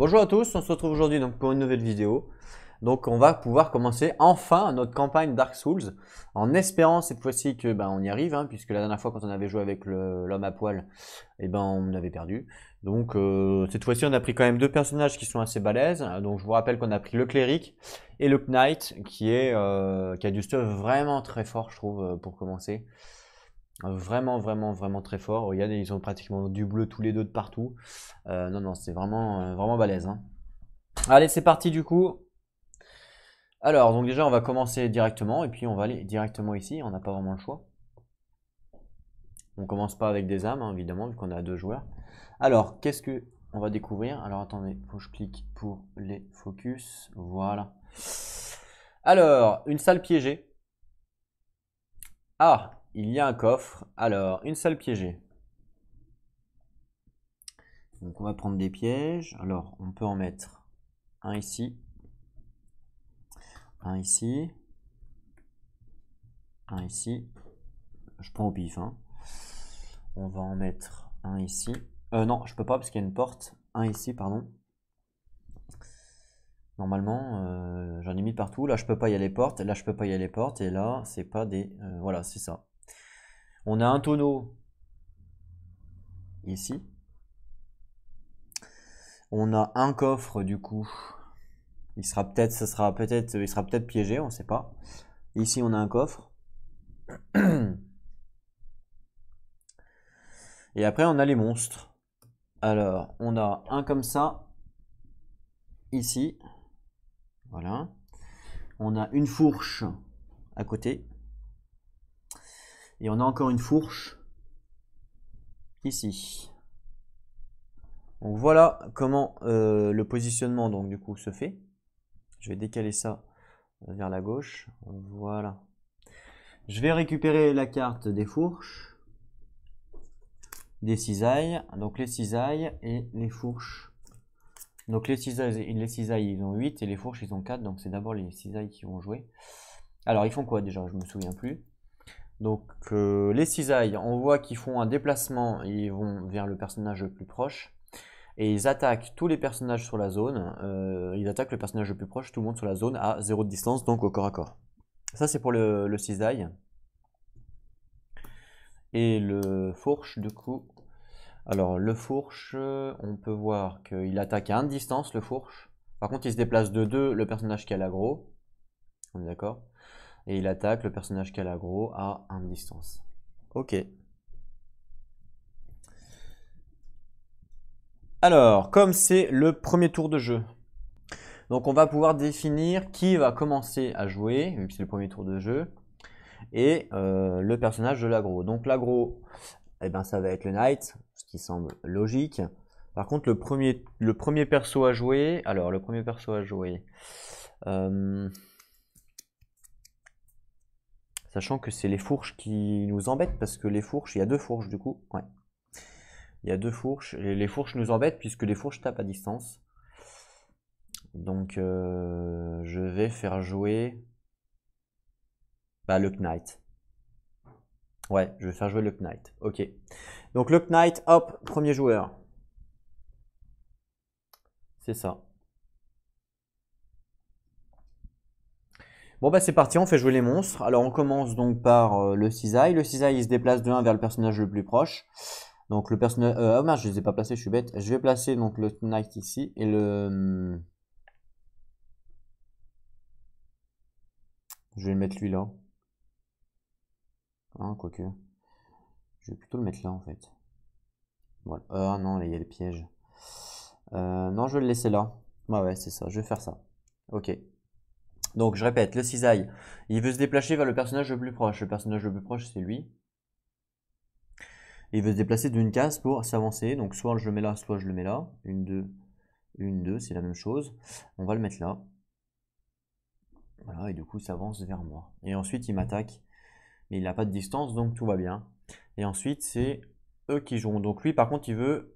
Bonjour à tous, on se retrouve aujourd'hui donc pour une nouvelle vidéo. Donc on va pouvoir commencer enfin notre campagne Dark Souls en espérant cette fois-ci que on y arrive, hein, puisque la dernière fois quand on avait joué avec l'homme à poil, on avait perdu. Donc cette fois-ci on a pris quand même deux personnages qui sont assez balèzes. Donc je vous rappelle qu'on a pris le cléric et le knight qui a du stuff vraiment très fort je trouve pour commencer. Vraiment très fort. Regardez, ils ont pratiquement du bleu tous les deux de partout. Non, c'est vraiment balèze, hein. Allez, c'est parti du coup. Alors, donc déjà, on va commencer directement et puis on va aller directement ici. On n'a pas vraiment le choix. On commence pas avec des âmes, hein, évidemment, vu qu'on a deux joueurs. Alors, qu'est-ce que on va découvrir? Alors, attendez, faut que je clique pour les focus. Voilà. Alors, une salle piégée. Ah, il y a un coffre. Alors, une salle piégée. Donc, on va prendre des pièges. Alors, on peut en mettre un ici. Un ici. Un ici. Je prends au pif, hein. On va en mettre un ici. Non, je peux pas parce qu'il y a une porte. Un ici, pardon. Normalement, j'en ai mis partout. Là, je peux pas y aller porte. Là, je peux pas y aller porte. Et là, c'est pas des... voilà, c'est ça. On a un tonneau ici. On a un coffre, du coup. Il sera peut-être piégé, on sait pas. Ici, on a un coffre. Et après, on a les monstres. Alors, on a un comme ça. Ici. Voilà. On a une fourche à côté. Et on a encore une fourche ici. Donc voilà comment le positionnement donc du coup se fait. Je vais décaler ça vers la gauche. Voilà. Je vais récupérer la carte des fourches, des cisailles. Donc les cisailles et les fourches. Donc les cisailles ils ont 8 et les fourches ils ont 4. Donc c'est d'abord les cisailles qui vont jouer. Alors ils font quoi déjà? Je me souviens plus. Donc les cisailles, on voit qu'ils font un déplacement, ils vont vers le personnage le plus proche. Et ils attaquent tous les personnages sur la zone. Ils attaquent le personnage le plus proche, tout le monde sur la zone à 0 de distance, donc au corps à corps. Ça c'est pour le cisaille. Et le fourche du coup. Alors le fourche, on peut voir qu'il attaque à 1 de distance le fourche. Par contre il se déplace de 2 le personnage qui a l'aggro. On est d'accord? Et il attaque le personnage qui a l'aggro à 1 de distance. Ok. Alors, comme c'est le premier tour de jeu, donc on va pouvoir définir qui va commencer à jouer, vu que c'est le premier tour de jeu, et le personnage de l'aggro. Donc l'aggro, ça va être le knight, ce qui semble logique. Par contre, le premier perso à jouer, sachant que c'est les fourches qui nous embêtent, parce que les fourches, il y a deux fourches du coup. Ouais. Il y a deux fourches. Et les fourches nous embêtent puisque les fourches tapent à distance. Donc je vais faire jouer le knight. Ouais, je vais faire jouer le knight. Ok. Donc le knight, hop, premier joueur. C'est ça. Bon c'est parti, on fait jouer les monstres. Alors on commence donc par le cisaille. Le cisaille il se déplace de 1 vers le personnage le plus proche. Donc le personnage... oh mince, je les ai pas placés, je suis bête. Je vais placer donc le knight ici et le... Je vais le mettre lui là. Hein, quoique. Je vais plutôt le mettre là en fait. Voilà. Ah non, là il y a le piège. Non, je vais le laisser là. Ouais, c'est ça, je vais faire ça. Ok. Donc je répète, le cisaille, il veut se déplacer vers le personnage le plus proche. Le personnage le plus proche, c'est lui. Il veut se déplacer d'une case pour s'avancer. Donc soit je le mets là, soit je le mets là. Une, deux, c'est la même chose. On va le mettre là. Voilà, et du coup, il s'avance vers moi. Et ensuite, il m'attaque. Mais il n'a pas de distance, donc tout va bien. Et ensuite, c'est eux qui jouent. Donc lui, par contre, il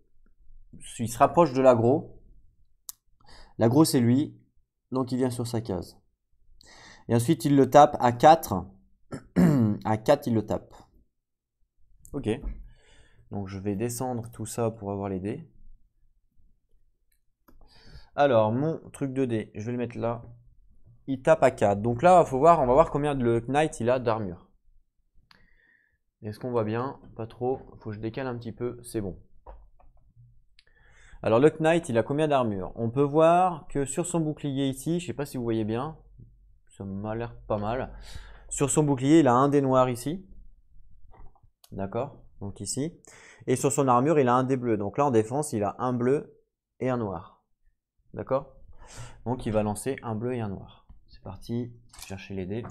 se rapproche de l'aggro. L'aggro, c'est lui. Donc il vient sur sa case. Et ensuite, il le tape à 4. À 4, il le tape. Ok. Donc je vais descendre tout ça pour avoir les dés. Alors, mon truc 2D, je vais le mettre là. Il tape à 4. Donc là, on va voir combien le Knight il a d'armure. Est-ce qu'on voit bien? Pas trop. Faut que je décale un petit peu. C'est bon. Alors le Knight, il a combien d'armure? On peut voir que sur son bouclier ici, je sais pas si vous voyez bien, ça m'a l'air pas mal. Sur son bouclier, il a un dé noir ici. D'accord? Donc ici. Et sur son armure, il a un dé bleu. Donc là, en défense, il a un bleu et un noir. D'accord? Donc il va lancer un bleu et un noir. C'est parti, chercher les dés.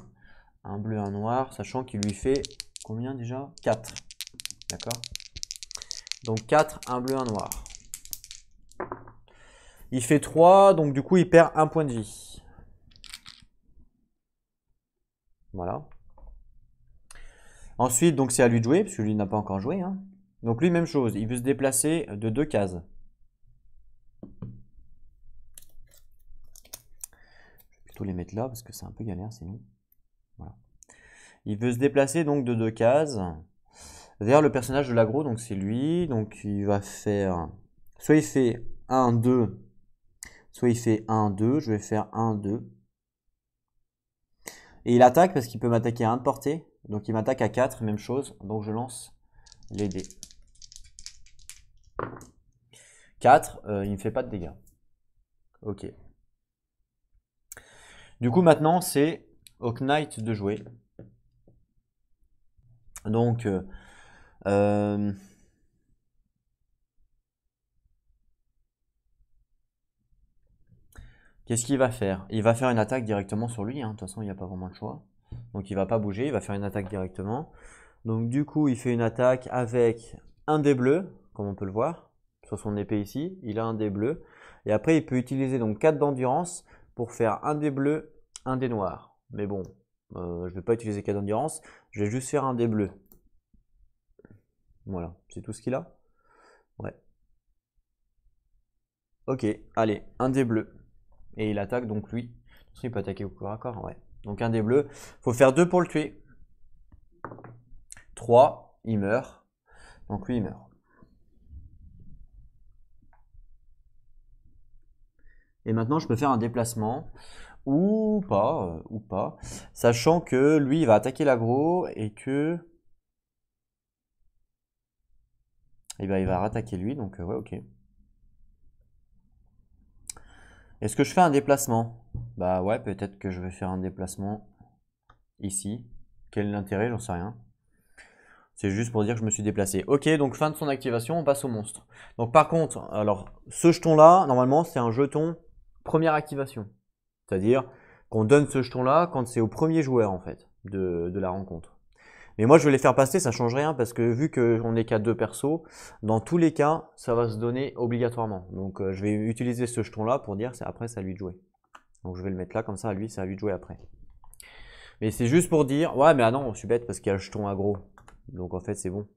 Un bleu, un noir, sachant qu'il lui fait combien déjà? 4. D'accord? Donc 4, un bleu, un noir. Il fait 3, donc du coup il perd un point de vie. Voilà. Ensuite, donc c'est à lui de jouer, parce que lui n'a pas encore joué. Hein. Donc lui, même chose, il veut se déplacer de 2 cases. Je vais plutôt les mettre là, parce que c'est un peu galère sinon. Voilà. Il veut se déplacer donc de 2 cases vers le personnage de l'aggro, donc c'est lui. Donc il va faire, soit il fait 1, 2, soit il fait 1, 2, je vais faire 1, 2. Et il attaque parce qu'il peut m'attaquer à 1 de portée. Donc il m'attaque à 4, même chose. Donc je lance les dés. 4, il ne me fait pas de dégâts. Ok. Du coup maintenant c'est au Knight de jouer. Donc qu'est-ce qu'il va faire? Il va faire une attaque directement sur lui. Hein. De toute façon il n'y a pas vraiment le choix. Donc il va pas bouger, il va faire une attaque directement. Donc du coup il fait une attaque avec un dé bleu, comme on peut le voir. Sur son épée ici, il a un dé bleu. Et après il peut utiliser donc 4 d'endurance pour faire un dé bleu, un dé noir. Mais bon, je ne vais pas utiliser 4 d'endurance, je vais juste faire un dé bleu. Voilà, c'est tout ce qu'il a. Ouais. Ok, allez, un dé bleu. Et il attaque donc lui. Il peut attaquer au corps à corps, ouais. Donc un dé bleu. Faut faire 2 pour le tuer. 3, il meurt. Donc lui il meurt. Et maintenant je peux faire un déplacement. Ou pas. Sachant que lui il va attaquer l'aggro et que. Et ben, il va rattaquer lui, donc ouais, ok. Est-ce que je fais un déplacement? Bah ouais, peut-être que je vais faire un déplacement ici. Quel est l'intérêt? J'en sais rien. C'est juste pour dire que je me suis déplacé. Ok, donc fin de son activation, on passe au monstre. Donc par contre, alors ce jeton-là, normalement, c'est un jeton première activation. C'est-à-dire qu'on donne ce jeton-là quand c'est au premier joueur, en fait, de la rencontre. Mais moi, je vais les faire passer, ça change rien, parce que vu qu'on n'est qu'à 2 persos, dans tous les cas, ça va se donner obligatoirement. Donc je vais utiliser ce jeton-là pour dire, après, c'est à lui de jouer. Donc je vais le mettre là, comme ça, à lui, c'est à lui de jouer après. Mais c'est juste pour dire, ouais, mais ah non, je suis bête parce qu'il y a le jeton aggro. Donc en fait, c'est bon.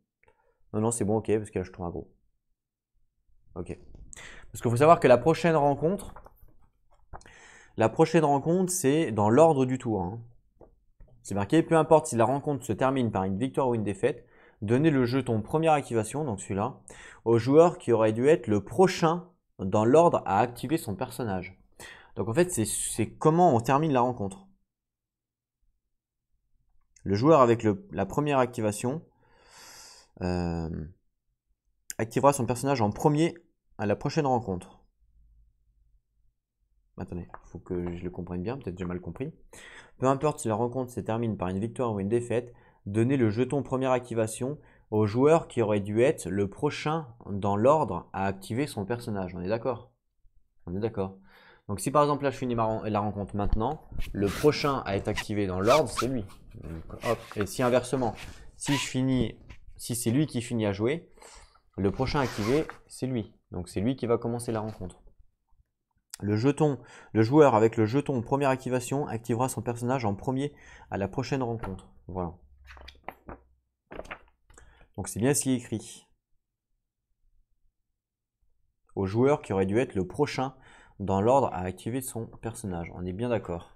Non, c'est bon, ok, parce qu'il y a le jeton aggro. Ok. Parce qu'il faut savoir que la prochaine rencontre, c'est dans l'ordre du tour. Hein. C'est marqué, peu importe si la rencontre se termine par une victoire ou une défaite, donnez le jeton première activation, donc celui-là, au joueur qui aurait dû être le prochain dans l'ordre à activer son personnage. Donc en fait, c'est comment on termine la rencontre. Le joueur avec la première activation activera son personnage en premier à la prochaine rencontre. Attendez, il faut que je le comprenne bien, peut-être j'ai mal compris. Peu importe si la rencontre se termine par une victoire ou une défaite, donnez le jeton première activation au joueur qui aurait dû être le prochain dans l'ordre à activer son personnage. On est d'accord? On est d'accord. Donc si par exemple là je finis la rencontre maintenant, le prochain à être activé dans l'ordre, c'est lui. Donc, hop. Et si inversement, si c'est lui qui finit à jouer, le prochain activé, c'est lui. Donc c'est lui qui va commencer la rencontre. Le joueur avec le jeton première activation activera son personnage en premier à la prochaine rencontre. Voilà. Donc c'est bien ce qui est écrit. Au joueur qui aurait dû être le prochain dans l'ordre à activer son personnage. On est bien d'accord.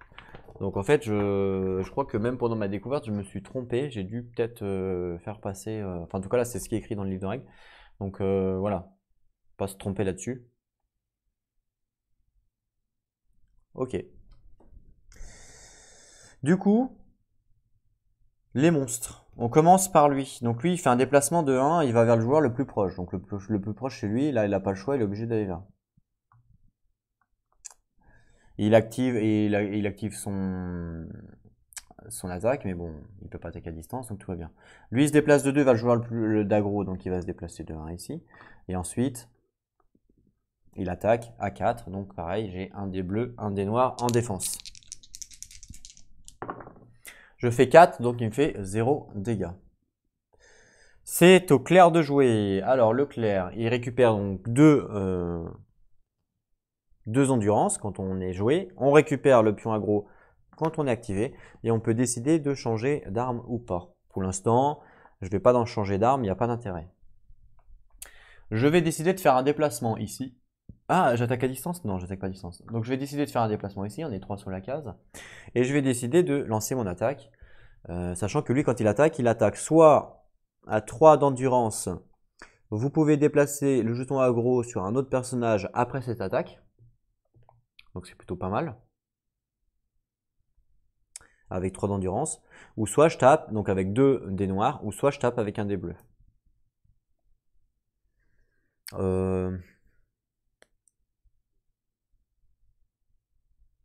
Donc en fait, je crois que même pendant ma découverte, je me suis trompé. J'ai dû peut-être faire passer... Enfin en tout cas là, c'est ce qui est écrit dans le livre de règles. Donc voilà, pas se tromper là-dessus. Ok. Du coup, les monstres. On commence par lui. Donc lui, il fait un déplacement de 1, il va vers le joueur le plus proche. Donc le plus proche, c'est lui. Là, il n'a pas le choix, il est obligé d'aller là. Il active son attaque, mais bon, il peut pas attaquer à distance, donc tout va bien. Lui, il se déplace de 2 vers le joueur d'aggro, donc il va se déplacer de 1 ici. Et ensuite, il attaque à 4, donc pareil, j'ai un des bleus, un des noirs en défense. Je fais 4, donc il me fait 0 dégâts. C'est au clair de jouer. Alors le clair, il récupère donc 2 endurances quand on est joué. On récupère le pion aggro quand on est activé. Et on peut décider de changer d'arme ou pas. Pour l'instant, je ne vais pas d'en changer d'arme, il n'y a pas d'intérêt. Je vais décider de faire un déplacement ici. Ah, j'attaque à distance? Non, j'attaque pas à distance. Donc je vais décider de faire un déplacement ici, on est 3 sur la case. Et je vais décider de lancer mon attaque. Sachant que lui, quand il attaque soit à 3 d'endurance. Vous pouvez déplacer le jeton aggro sur un autre personnage après cette attaque. Donc c'est plutôt pas mal. Avec 3 d'endurance. Ou soit je tape, donc avec 2 des noirs, ou soit je tape avec un des bleus.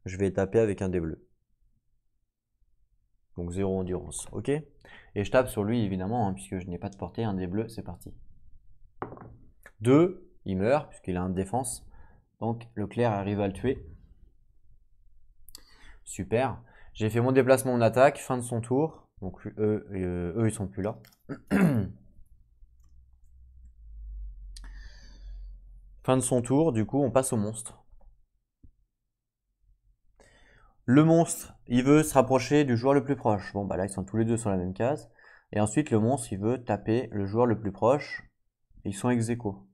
Je vais taper avec un des bleus. Donc 0 endurance, ok. Et je tape sur lui évidemment, hein, puisque je n'ai pas de portée, un des bleus, c'est parti. 2, il meurt, puisqu'il a un de défense. Donc le clair arrive à le tuer. Super. J'ai fait mon déplacement en attaque, fin de son tour. Donc eux ils sont plus là. Fin de son tour, du coup on passe au monstre. Le monstre, il veut se rapprocher du joueur le plus proche. Bon bah là ils sont tous les deux sur la même case. Et ensuite le monstre, il veut taper le joueur le plus proche. Ils sont ex aequo.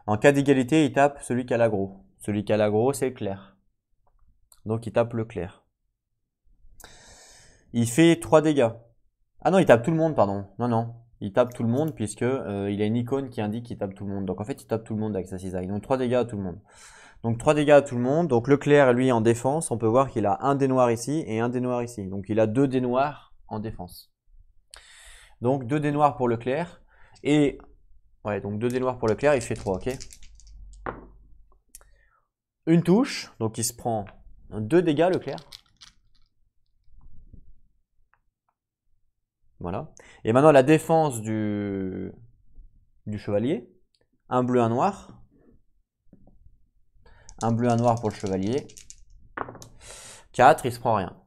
En cas d'égalité, il tape celui qui a l'aggro. Celui qui a l'aggro, c'est le clair. Donc il tape le clair. Il fait 3 dégâts. Ah non, il tape tout le monde, pardon. Non, non. Il tape tout le monde puisque il a une icône qui indique qu'il tape tout le monde. Donc en fait, il tape tout le monde avec sa cisaille. Donc 3 dégâts à tout le monde. Donc 3 dégâts à tout le monde. Donc le clair, lui, en défense, on peut voir qu'il a un dé noir ici et un dé noir ici. Donc il a 2 dés noirs en défense. Donc 2 dés noirs pour le clair. Et ouais, donc 2 dés noirs pour le clair, il fait 3, ok. Une touche, donc il se prend 2 dégâts le clair. Voilà. Et maintenant la défense du chevalier. Un bleu, un noir. Un bleu, un noir pour le chevalier. 4, il se prend rien.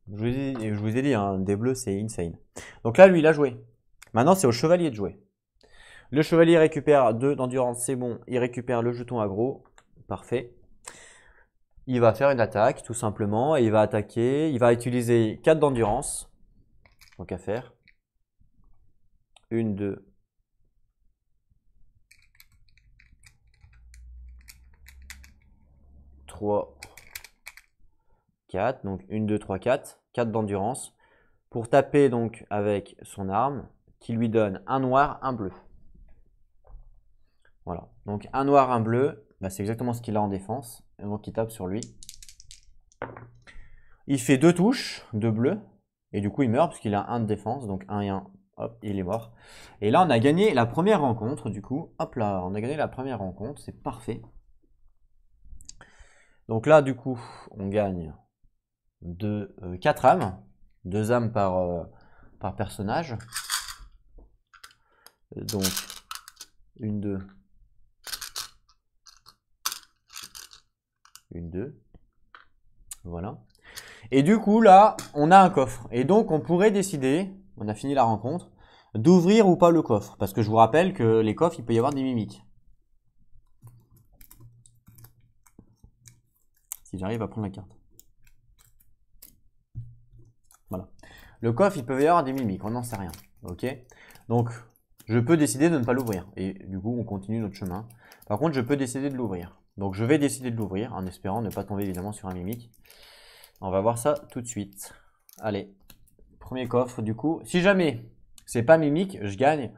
Je vous ai dit, hein, des bleus c'est insane. Donc là lui il a joué. Maintenant c'est au chevalier de jouer. Le chevalier récupère 2 d'endurance, c'est bon. Il récupère le jeton aggro. Parfait. Il va faire une attaque tout simplement et il va attaquer. Il va utiliser 4 d'endurance. Donc à faire. 1, 2. 3, 4. Donc 1, 2, 3, 4. 4 d'endurance. Pour taper donc avec son arme qui lui donne un noir, un bleu. Voilà. Donc un noir, un bleu. Bah, c'est exactement ce qu'il a en défense. Et donc il tape sur lui. Il fait 2 touches de bleu. Et du coup il meurt parce qu'il a 1 de défense. Donc 1 et 1. Hop, il est mort. Et là on a gagné la première rencontre. Du coup, hop là, on a gagné la première rencontre. C'est parfait. Donc là du coup on gagne 4 âmes. 2 âmes par personnage. Donc 1, 2. 1, 2. Voilà. Et du coup, là, on a un coffre. Et donc, on pourrait décider, on a fini la rencontre, d'ouvrir ou pas le coffre. Parce que je vous rappelle que les coffres, il peut y avoir des mimiques. Si j'arrive à prendre la carte. Voilà. Le coffre, il peut y avoir des mimiques, on n'en sait rien. Ok. Donc, je peux décider de ne pas l'ouvrir. Et du coup, on continue notre chemin. Par contre, je peux décider de l'ouvrir. Donc, je vais décider de l'ouvrir en espérant ne pas tomber évidemment sur un mimique. On va voir ça tout de suite. Allez, premier coffre du coup. Si jamais c'est pas mimique, je gagne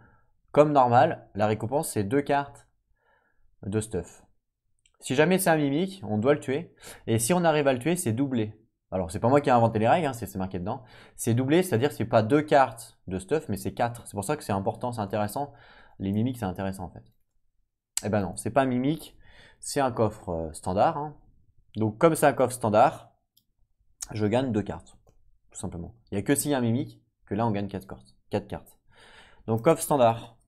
comme normal. La récompense c'est 2 cartes de stuff. Si jamais c'est un mimique, on doit le tuer. Et si on arrive à le tuer, c'est doublé. Alors, c'est pas moi qui ai inventé les règles, hein, c'est marqué dedans. C'est doublé, c'est-à-dire que c'est pas 2 cartes de stuff, mais c'est 4. C'est pour ça que c'est important, c'est intéressant. Les mimiques, c'est intéressant en fait. Eh ben non, c'est pas un mimique, c'est un coffre standard. Hein. Donc, comme c'est un coffre standard, je gagne 2 cartes, tout simplement. Il n'y a que s'il y a un mimique que là, on gagne 4 cartes. 4 cartes. Donc, coffre standard.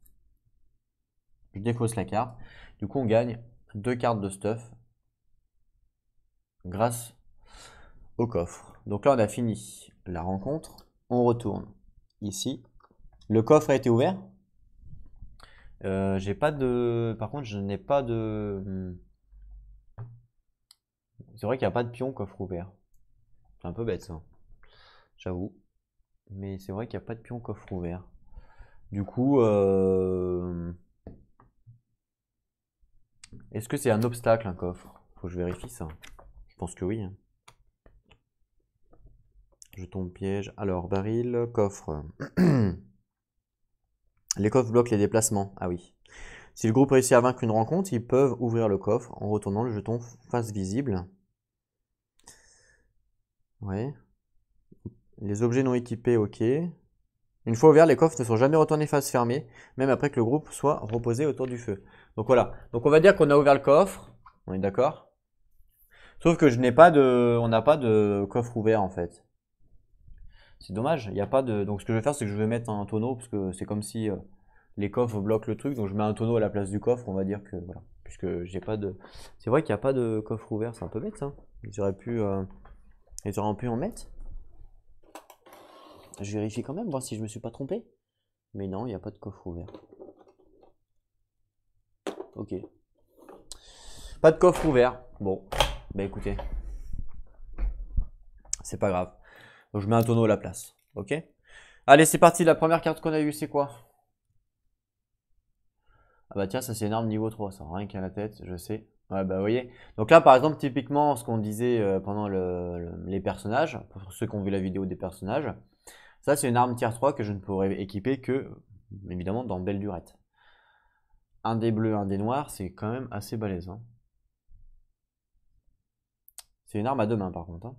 Je défausse la carte. Du coup, on gagne 2 cartes de stuff grâce au coffre. Donc là, on a fini la rencontre. On retourne ici. Le coffre a été ouvert. J'ai pas de. Par contre, je n'ai pas de. C'est vrai qu'il n'y a pas de pion coffre ouvert. C'est un peu bête ça. J'avoue. Mais c'est vrai qu'il n'y a pas de pion coffre ouvert. Du coup, est-ce que c'est un obstacle un coffre? Faut que je vérifie ça. Je pense que oui. Jeton de piège. Alors, baril, coffre. Les coffres bloquent les déplacements. Ah oui. Si le groupe réussit à vaincre une rencontre, ils peuvent ouvrir le coffre en retournant le jeton face visible. Ouais. Les objets non équipés, ok. Une fois ouverts, les coffres ne sont jamais retournés face fermée, même après que le groupe soit reposé autour du feu. Donc voilà. Donc on va dire qu'on a ouvert le coffre. On est d'accord? Sauf que on n'a pas de coffre ouvert en fait. C'est dommage. Il n'y a pas de. Donc ce que je vais faire, c'est que je vais mettre un tonneau parce que c'est comme si les coffres bloquent le truc. Donc je mets un tonneau à la place du coffre. On va dire que voilà. Puisque j'ai pas de. C'est vrai qu'il n'y a pas de coffre ouvert. C'est un peu bête ça. Ils auraient pu en mettre. Je vérifie quand même, voir si je me suis pas trompé. Mais non, il n'y a pas de coffre ouvert. Ok. Pas de coffre ouvert. Bon, bah écoutez. C'est pas grave. Donc je mets un tonneau à la place. Ok. Allez, c'est parti. La première carte qu'on a eue, c'est quoi? Ah bah tiens, ça c'est une arme niveau 3, ça. Rien qu'à la tête, je sais. Ouais, bah vous voyez. Donc là, par exemple, typiquement, ce qu'on disait pendant les personnages, pour ceux qui ont vu la vidéo des personnages, ça c'est une arme tier 3 que je ne pourrais équiper que, évidemment, dans Belle Lurette. Un des bleus, un des noirs, c'est quand même assez balèze. Hein. C'est une arme à deux mains par contre. Hein.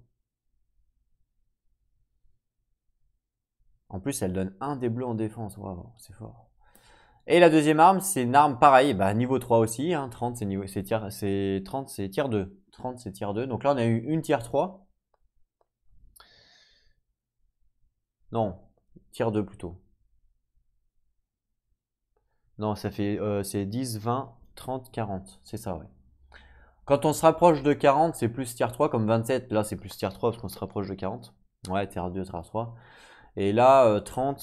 En plus, elle donne un des bleus en défense. Waouh, c'est fort. Et la deuxième arme, c'est une arme pareil, bah, niveau 3 aussi. Hein, 30, c'est 30, c'est tier 2. 30, c'est tier 2. Donc là, on a eu une tier 3. Non, tier 2 plutôt. Non, ça fait c'est 10, 20, 30, 40. C'est ça, ouais. Quand on se rapproche de 40, c'est plus tier 3, comme 27. Là, c'est plus tier 3 parce qu'on se rapproche de 40. Ouais, tier 2, tier 3. Et là, 30,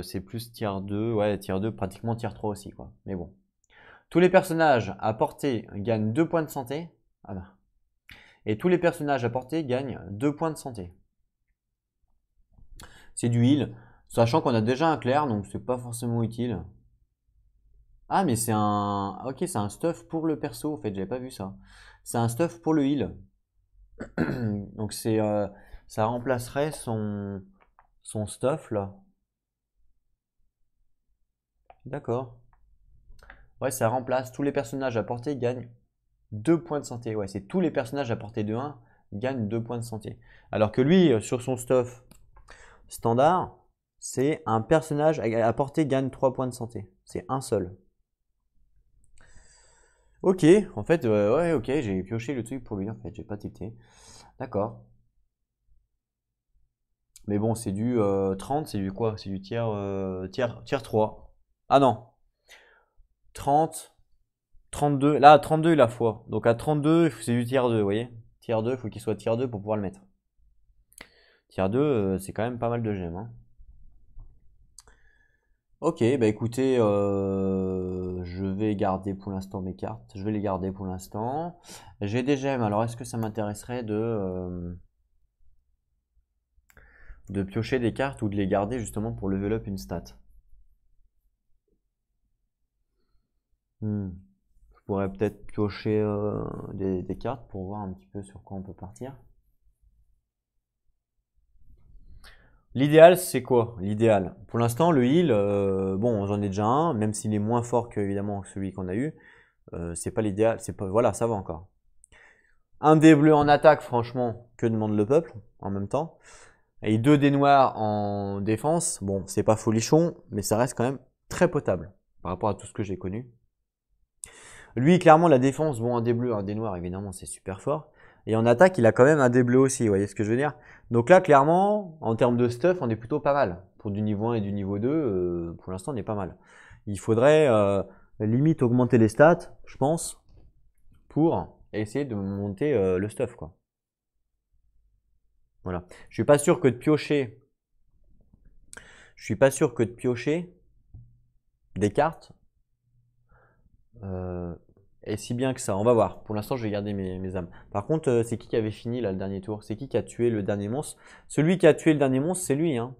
c'est plus tier 2. Ouais, tier 2, pratiquement tier 3 aussi, quoi. Mais bon. Tous les personnages à portée gagnent 2 points de santé. Ah bah. Et tous les personnages à portée gagnent 2 points de santé. C'est du heal. Sachant qu'on a déjà un clair, donc c'est pas forcément utile. Ah, mais c'est un. Ok, c'est un stuff pour le perso, en fait, j'avais pas vu ça. C'est un stuff pour le heal. Donc ça remplacerait son stuff là. D'accord. Ouais, ça remplace tous les personnages à portée gagnent 2 points de santé. Ouais, c'est tous les personnages à portée de 1 gagnent 2 points de santé. Alors que lui, sur son stuff standard, c'est un personnage à portée gagne 3 points de santé. C'est un seul. Ok, en fait, ouais, ok, j'ai pioché le truc pour lui, en fait, j'ai pas tilté. D'accord. Mais bon, c'est du 30, c'est du quoi? C'est du tier 3. Ah non, 30, 32. Là, à 32, il a foi. Donc à 32, c'est du tier 2, vous voyez? Tier 2, il faut qu'il soit tier 2 pour pouvoir le mettre. Tier 2, c'est quand même pas mal de gemmes. Hein. Ok, bah écoutez, je vais garder pour l'instant mes cartes. Je vais les garder pour l'instant. J'ai des gemmes, alors est-ce que ça m'intéresserait de piocher des cartes ou de les garder justement pour level up une stat? Je pourrais peut-être piocher des cartes pour voir un petit peu sur quoi on peut partir. L'idéal, c'est quoi? L'idéal. Pour l'instant, le heal, bon, j'en ai déjà un, même s'il est moins fort que évidemment celui qu'on a eu. c'est pas l'idéal. C'est pas, voilà, ça va encore. Un dé bleu en attaque, franchement, que demande le peuple en même temps. Et 2 dés noirs en défense. Bon, c'est pas folichon, mais ça reste quand même très potable par rapport à tout ce que j'ai connu. Lui, clairement, la défense, bon, un dé bleu, un dé noir, évidemment, c'est super fort. Et en attaque, il a quand même un dé bleu aussi, vous voyez ce que je veux dire? Donc là, clairement, en termes de stuff, on est plutôt pas mal. Pour du niveau 1 et du niveau 2, pour l'instant, on est pas mal. Il faudrait limite augmenter les stats, je pense, pour essayer de monter le stuff, quoi. Voilà. Je suis pas sûr que de piocher. Je suis pas sûr que de piocher des cartes et si bien que ça. On va voir. Pour l'instant, je vais garder mes âmes. Par contre, c'est qui avait fini là le dernier tour? C'est qui a tué le dernier monstre? Celui qui a tué le dernier monstre, c'est lui, hein.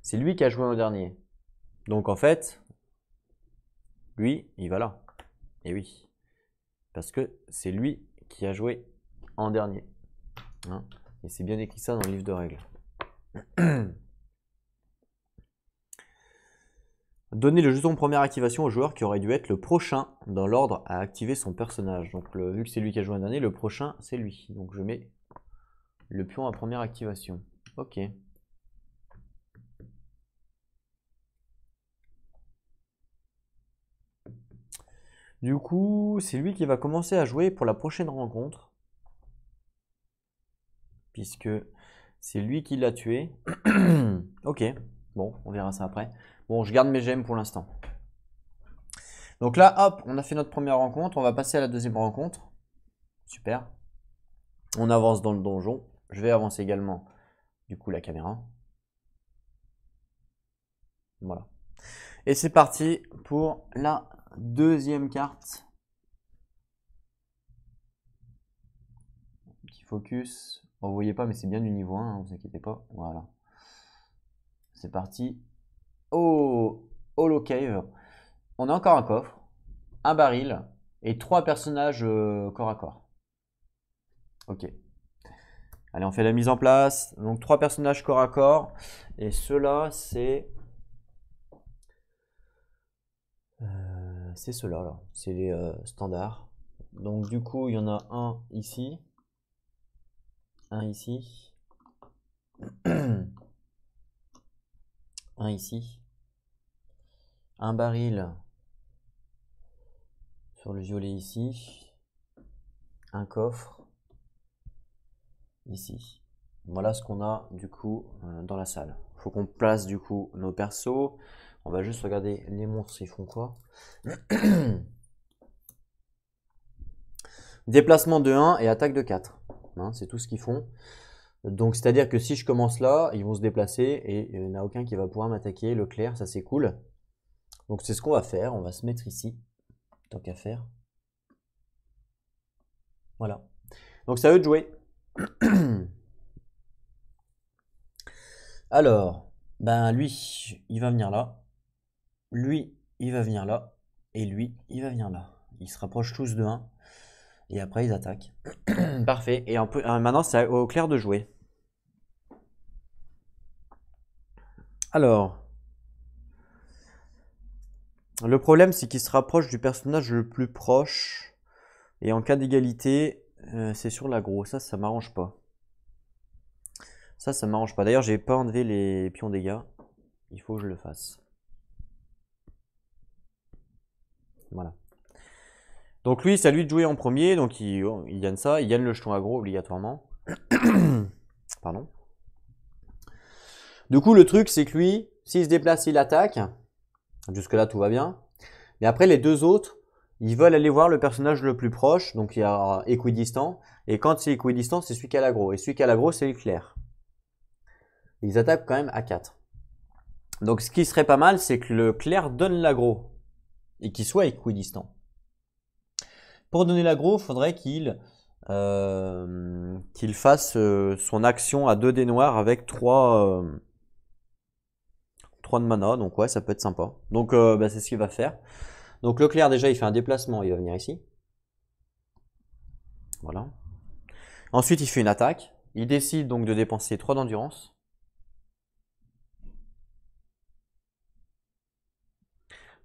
C'est lui qui a joué en dernier. Donc en fait, lui, il va là. Et oui. Parce que c'est lui qui a joué en dernier. Hein, et c'est bien écrit ça dans le livre de règles. Donner le jeton première activation au joueur qui aurait dû être le prochain dans l'ordre à activer son personnage. Donc vu que c'est lui qui a joué un dernier, le prochain c'est lui. Donc je mets le pion à première activation. Ok. Du coup, c'est lui qui va commencer à jouer pour la prochaine rencontre. Puisque c'est lui qui l'a tué. Ok. Bon, on verra ça après. Bon, je garde mes gemmes pour l'instant. Donc là, hop, on a fait notre première rencontre. On va passer à la deuxième rencontre. Super. On avance dans le donjon. Je vais avancer également, du coup, la caméra. Voilà. Et c'est parti pour la deuxième carte. Petit focus. Bon, vous voyez pas, mais c'est bien du niveau 1, hein, vous inquiétez pas. Voilà. C'est parti. Oh, Hollow Cave. On a encore un coffre, un baril et 3 personnages corps à corps. Ok. Allez, on fait la mise en place. Donc 3 personnages corps à corps. Et ceux-là, c'est ceux-là, là. C'est les standards. Donc du coup, il y en a un ici. Un ici. Un ici. Un baril sur le violet ici. Un coffre ici. Voilà ce qu'on a du coup dans la salle. Faut qu'on place du coup nos persos. On va juste regarder les monstres, ils font quoi. Déplacement de 1 et attaque de 4. Hein, c'est tout ce qu'ils font. Donc c'est à dire que si je commence là, ils vont se déplacer et il n'y en a aucun qui va pouvoir m'attaquer. Le clair, ça c'est cool. Donc c'est ce qu'on va faire. On va se mettre ici, tant qu'à faire. Voilà. Donc c'est à eux de jouer. Alors, ben lui, il va venir là. Lui, il va venir là. Et lui, il va venir là. Ils se rapprochent tous de 1. Et après, ils attaquent. Parfait. Et maintenant, c'est au clair de jouer. Alors, le problème, c'est qu'il se rapproche du personnage le plus proche. Et en cas d'égalité, c'est sur l'aggro. Ça m'arrange pas. Ça m'arrange pas. D'ailleurs, j'ai pas enlevé les pions dégâts. Il faut que je le fasse. Voilà. Donc lui, c'est à lui de jouer en premier. Donc il gagne ça. Il gagne le jeton aggro obligatoirement. Pardon. Du coup, le truc, c'est que lui, s'il se déplace, il attaque. Jusque-là, tout va bien. Mais après, les deux autres, ils veulent aller voir le personnage le plus proche. Donc il y a équidistant. Et quand c'est équidistant, c'est celui qui a l'aggro. Et celui qui a l'aggro, c'est le clair. Ils attaquent quand même à 4. Donc ce qui serait pas mal, c'est que le clair donne l'aggro. Et qu'il soit équidistant. Pour donner l'aggro, il faudrait qu'il fasse son action à 2 dés noirs avec 3 de mana. Donc ouais, ça peut être sympa. Donc c'est ce qu'il va faire. Donc le clair, déjà, il fait un déplacement. Il va venir ici. Voilà. Ensuite, il fait une attaque. Il décide donc de dépenser 3 d'endurance.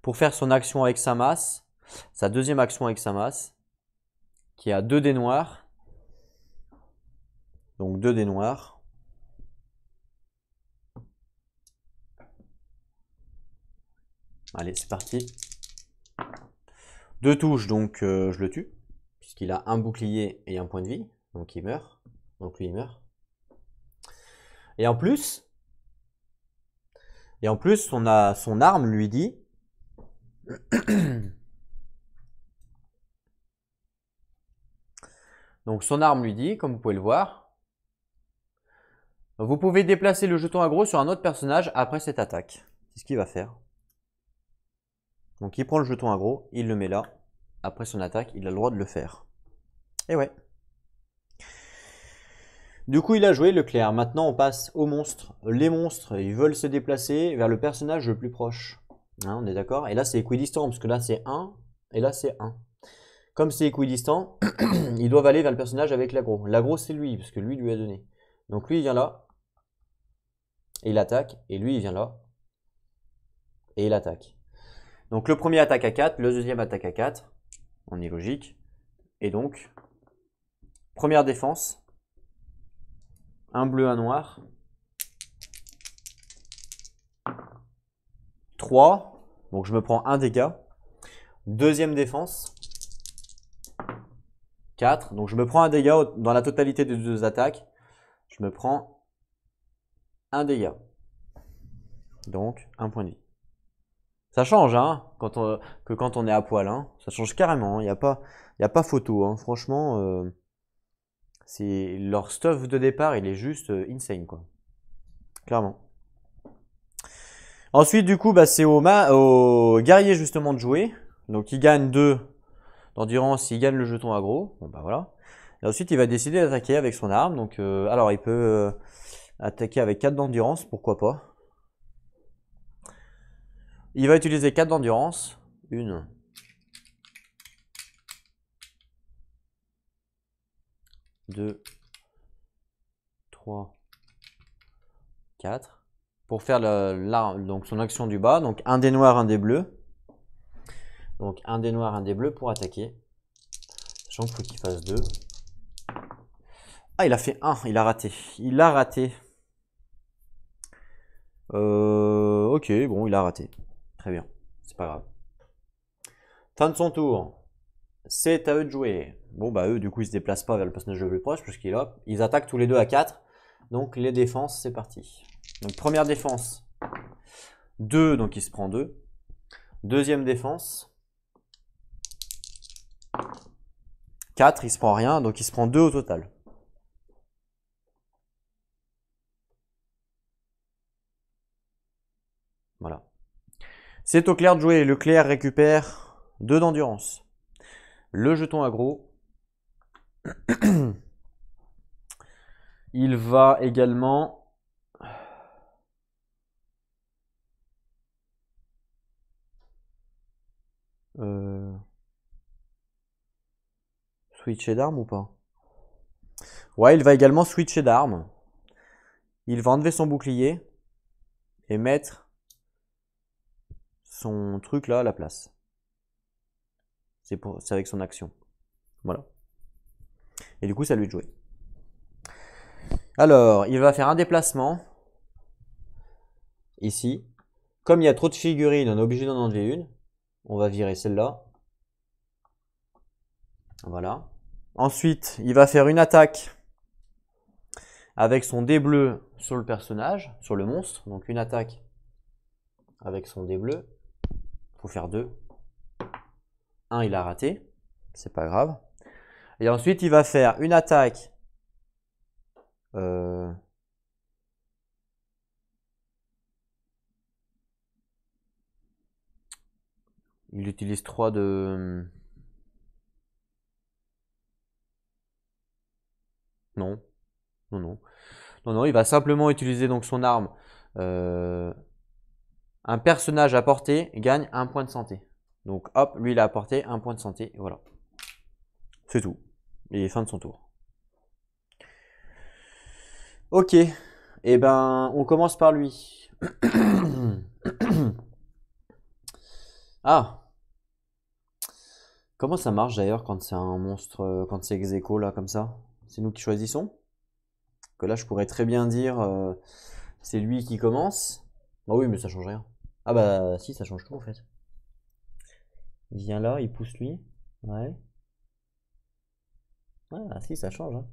Pour faire son action avec sa masse. sa deuxième action avec sa masse, qui a 2 dés noirs. Donc 2 dés noirs. Allez, c'est parti. 2 touches, donc je le tue, puisqu'il a un bouclier et un point de vie, donc il meurt. Donc lui, il meurt. Et en plus, son arme lui dit donc son arme lui dit, comme vous pouvez le voir, vous pouvez déplacer le jeton aggro sur un autre personnage après cette attaque. C'est ce qu'il va faire. Donc il prend le jeton aggro, il le met là. Après son attaque, il a le droit de le faire. Et ouais. Du coup, il a joué le clair. Maintenant, on passe aux monstres. Les monstres, ils veulent se déplacer vers le personnage le plus proche. Hein, on est d'accord? Et là, c'est équidistant, parce que là, c'est 1, et là, c'est 1. Comme c'est équidistant, ils doivent aller vers le personnage avec l'aggro. L'aggro, c'est lui, parce que lui a donné. Donc lui, il vient là, et il attaque, et lui, il vient là, et il attaque. Donc le premier attaque à 4, le deuxième attaque à 4. On est logique. Et donc, première défense. Un bleu, un noir. 3. Donc je me prends un dégât. Deuxième défense. 4. Donc je me prends un dégât dans la totalité des 2 attaques. Je me prends un dégât. Donc un point de vie. Ça change, hein, quand on est à poil, hein. Ça change carrément. Il n'y a pas photo, hein. Franchement, leur stuff de départ, il est juste insane, quoi. Clairement. Ensuite, du coup, bah, c'est au guerrier justement de jouer. Donc, il gagne 2 d'endurance, il gagne le jeton aggro. Bon, bah voilà. Et ensuite, il va décider d'attaquer avec son arme. Donc, alors, il peut attaquer avec 4 d'endurance, pourquoi pas. Il va utiliser 4 d'endurance. 1, 2, 3, 4. Pour faire donc son action du bas. Donc un dé noir, un dé bleu. Donc un dé noir, un dé bleu pour attaquer. Sachant qu'il faut qu'il fasse 2. Ah, il a fait 1, il a raté. Il a raté. Ok, bon, il a raté. Très bien, c'est pas grave. Fin de son tour. C'est à eux de jouer. Bon, bah eux, du coup, ils se déplacent pas vers le personnage le plus proche, puisqu'il est là. Ils attaquent tous les deux à 4. Donc les défenses, c'est parti. Donc première défense. 2, donc il se prend 2. Deuxième défense. 4, il se prend rien, donc il se prend 2 au total. Voilà. C'est au clair de jouer. Le clair récupère 2 d'endurance. Le jeton aggro. Il va également switcher d'arme ou pas? Ouais, il va également switcher d'arme. Il va enlever son bouclier et mettre son truc là à la place. C'est avec son action. Voilà. Et du coup, ça lui de jouer. Alors, il va faire un déplacement. Ici. Comme il y a trop de figurines, on est obligé d'en enlever une. On va virer celle-là. Voilà. Ensuite, il va faire une attaque avec son dé bleu sur le personnage, sur le monstre. Donc une attaque avec son dé bleu. Il faut faire 2. 1, il a raté. C'est pas grave. Et ensuite, il va faire une attaque. Il utilise 3 de... Non. Non, non. Non, non, il va simplement utiliser donc son arme. Un personnage à portée gagne 1 point de santé. Donc hop, lui il a apporté 1 point de santé. Et voilà. C'est tout. Et fin de son tour. Ok. Et ben, on commence par lui. Ah. Comment ça marche d'ailleurs quand c'est un monstre, quand c'est ex aequo là comme ça? C'est nous qui choisissons? Que là je pourrais très bien dire c'est lui qui commence. Ah oui mais ça change rien. Ah bah si ça change tout en fait. Il vient là, il pousse lui. Ouais. Ah si ça change hein.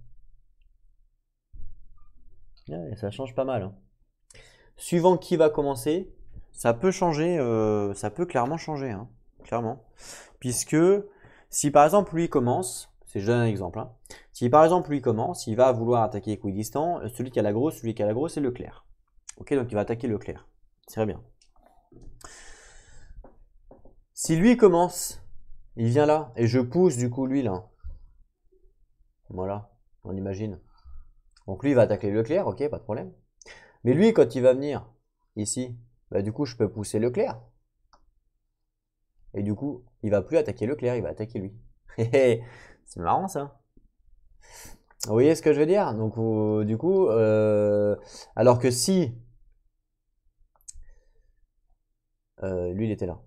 Ouais, ça change pas mal, hein. Suivant qui va commencer, ça peut changer, ça peut clairement changer, hein, clairement. Puisque si par exemple lui commence, je donne un exemple, hein. Si par exemple lui commence, il va vouloir attaquer équidistant, celui qui a l'aggro, c'est Leclerc. Ok, donc il va attaquer Leclerc. C'est très bien. Si lui commence, il vient là, et je pousse du coup lui là. Voilà, on imagine. Donc lui il va attaquer Leclerc, ok, pas de problème. Mais lui quand il va venir ici, bah du coup je peux pousser Leclerc. Et du coup, il va plus attaquer Leclerc, il va attaquer lui. C'est marrant ça. Vous voyez ce que je veux dire? Donc du coup, alors que si lui il était là.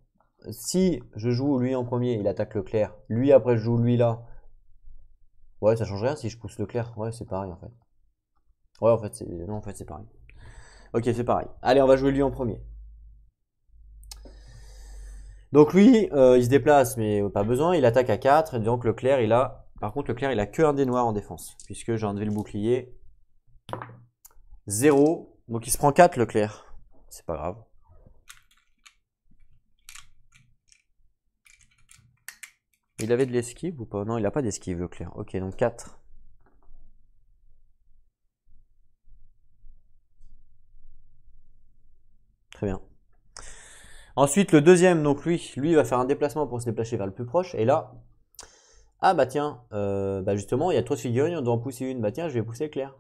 Si je joue lui en premier, il attaque Leclerc. Lui après je joue lui là. Ouais, ça change rien si je pousse Leclerc. Ouais, c'est pareil en fait. Ouais, en fait c'est non, en fait c'est pareil. Ok, c'est pareil. Allez, on va jouer lui en premier. Donc lui, il se déplace, mais pas besoin. Il attaque à 4. Et donc Leclerc, il a. Par contre, Leclerc, il a que un dé noir en défense. Puisque j'ai enlevé le bouclier. 0. Donc il se prend 4 Leclerc. C'est pas grave. Il avait de l'esquive ou pas? Non, il a pas d'esquive Leclerc. Ok, donc 4. Très bien. Ensuite, le deuxième, donc lui, il va faire un déplacement pour se déplacer vers le plus proche. Et là, ah bah tiens, bah justement, il y a trop de figurines, on doit en pousser une. Bah tiens, je vais pousser Leclerc.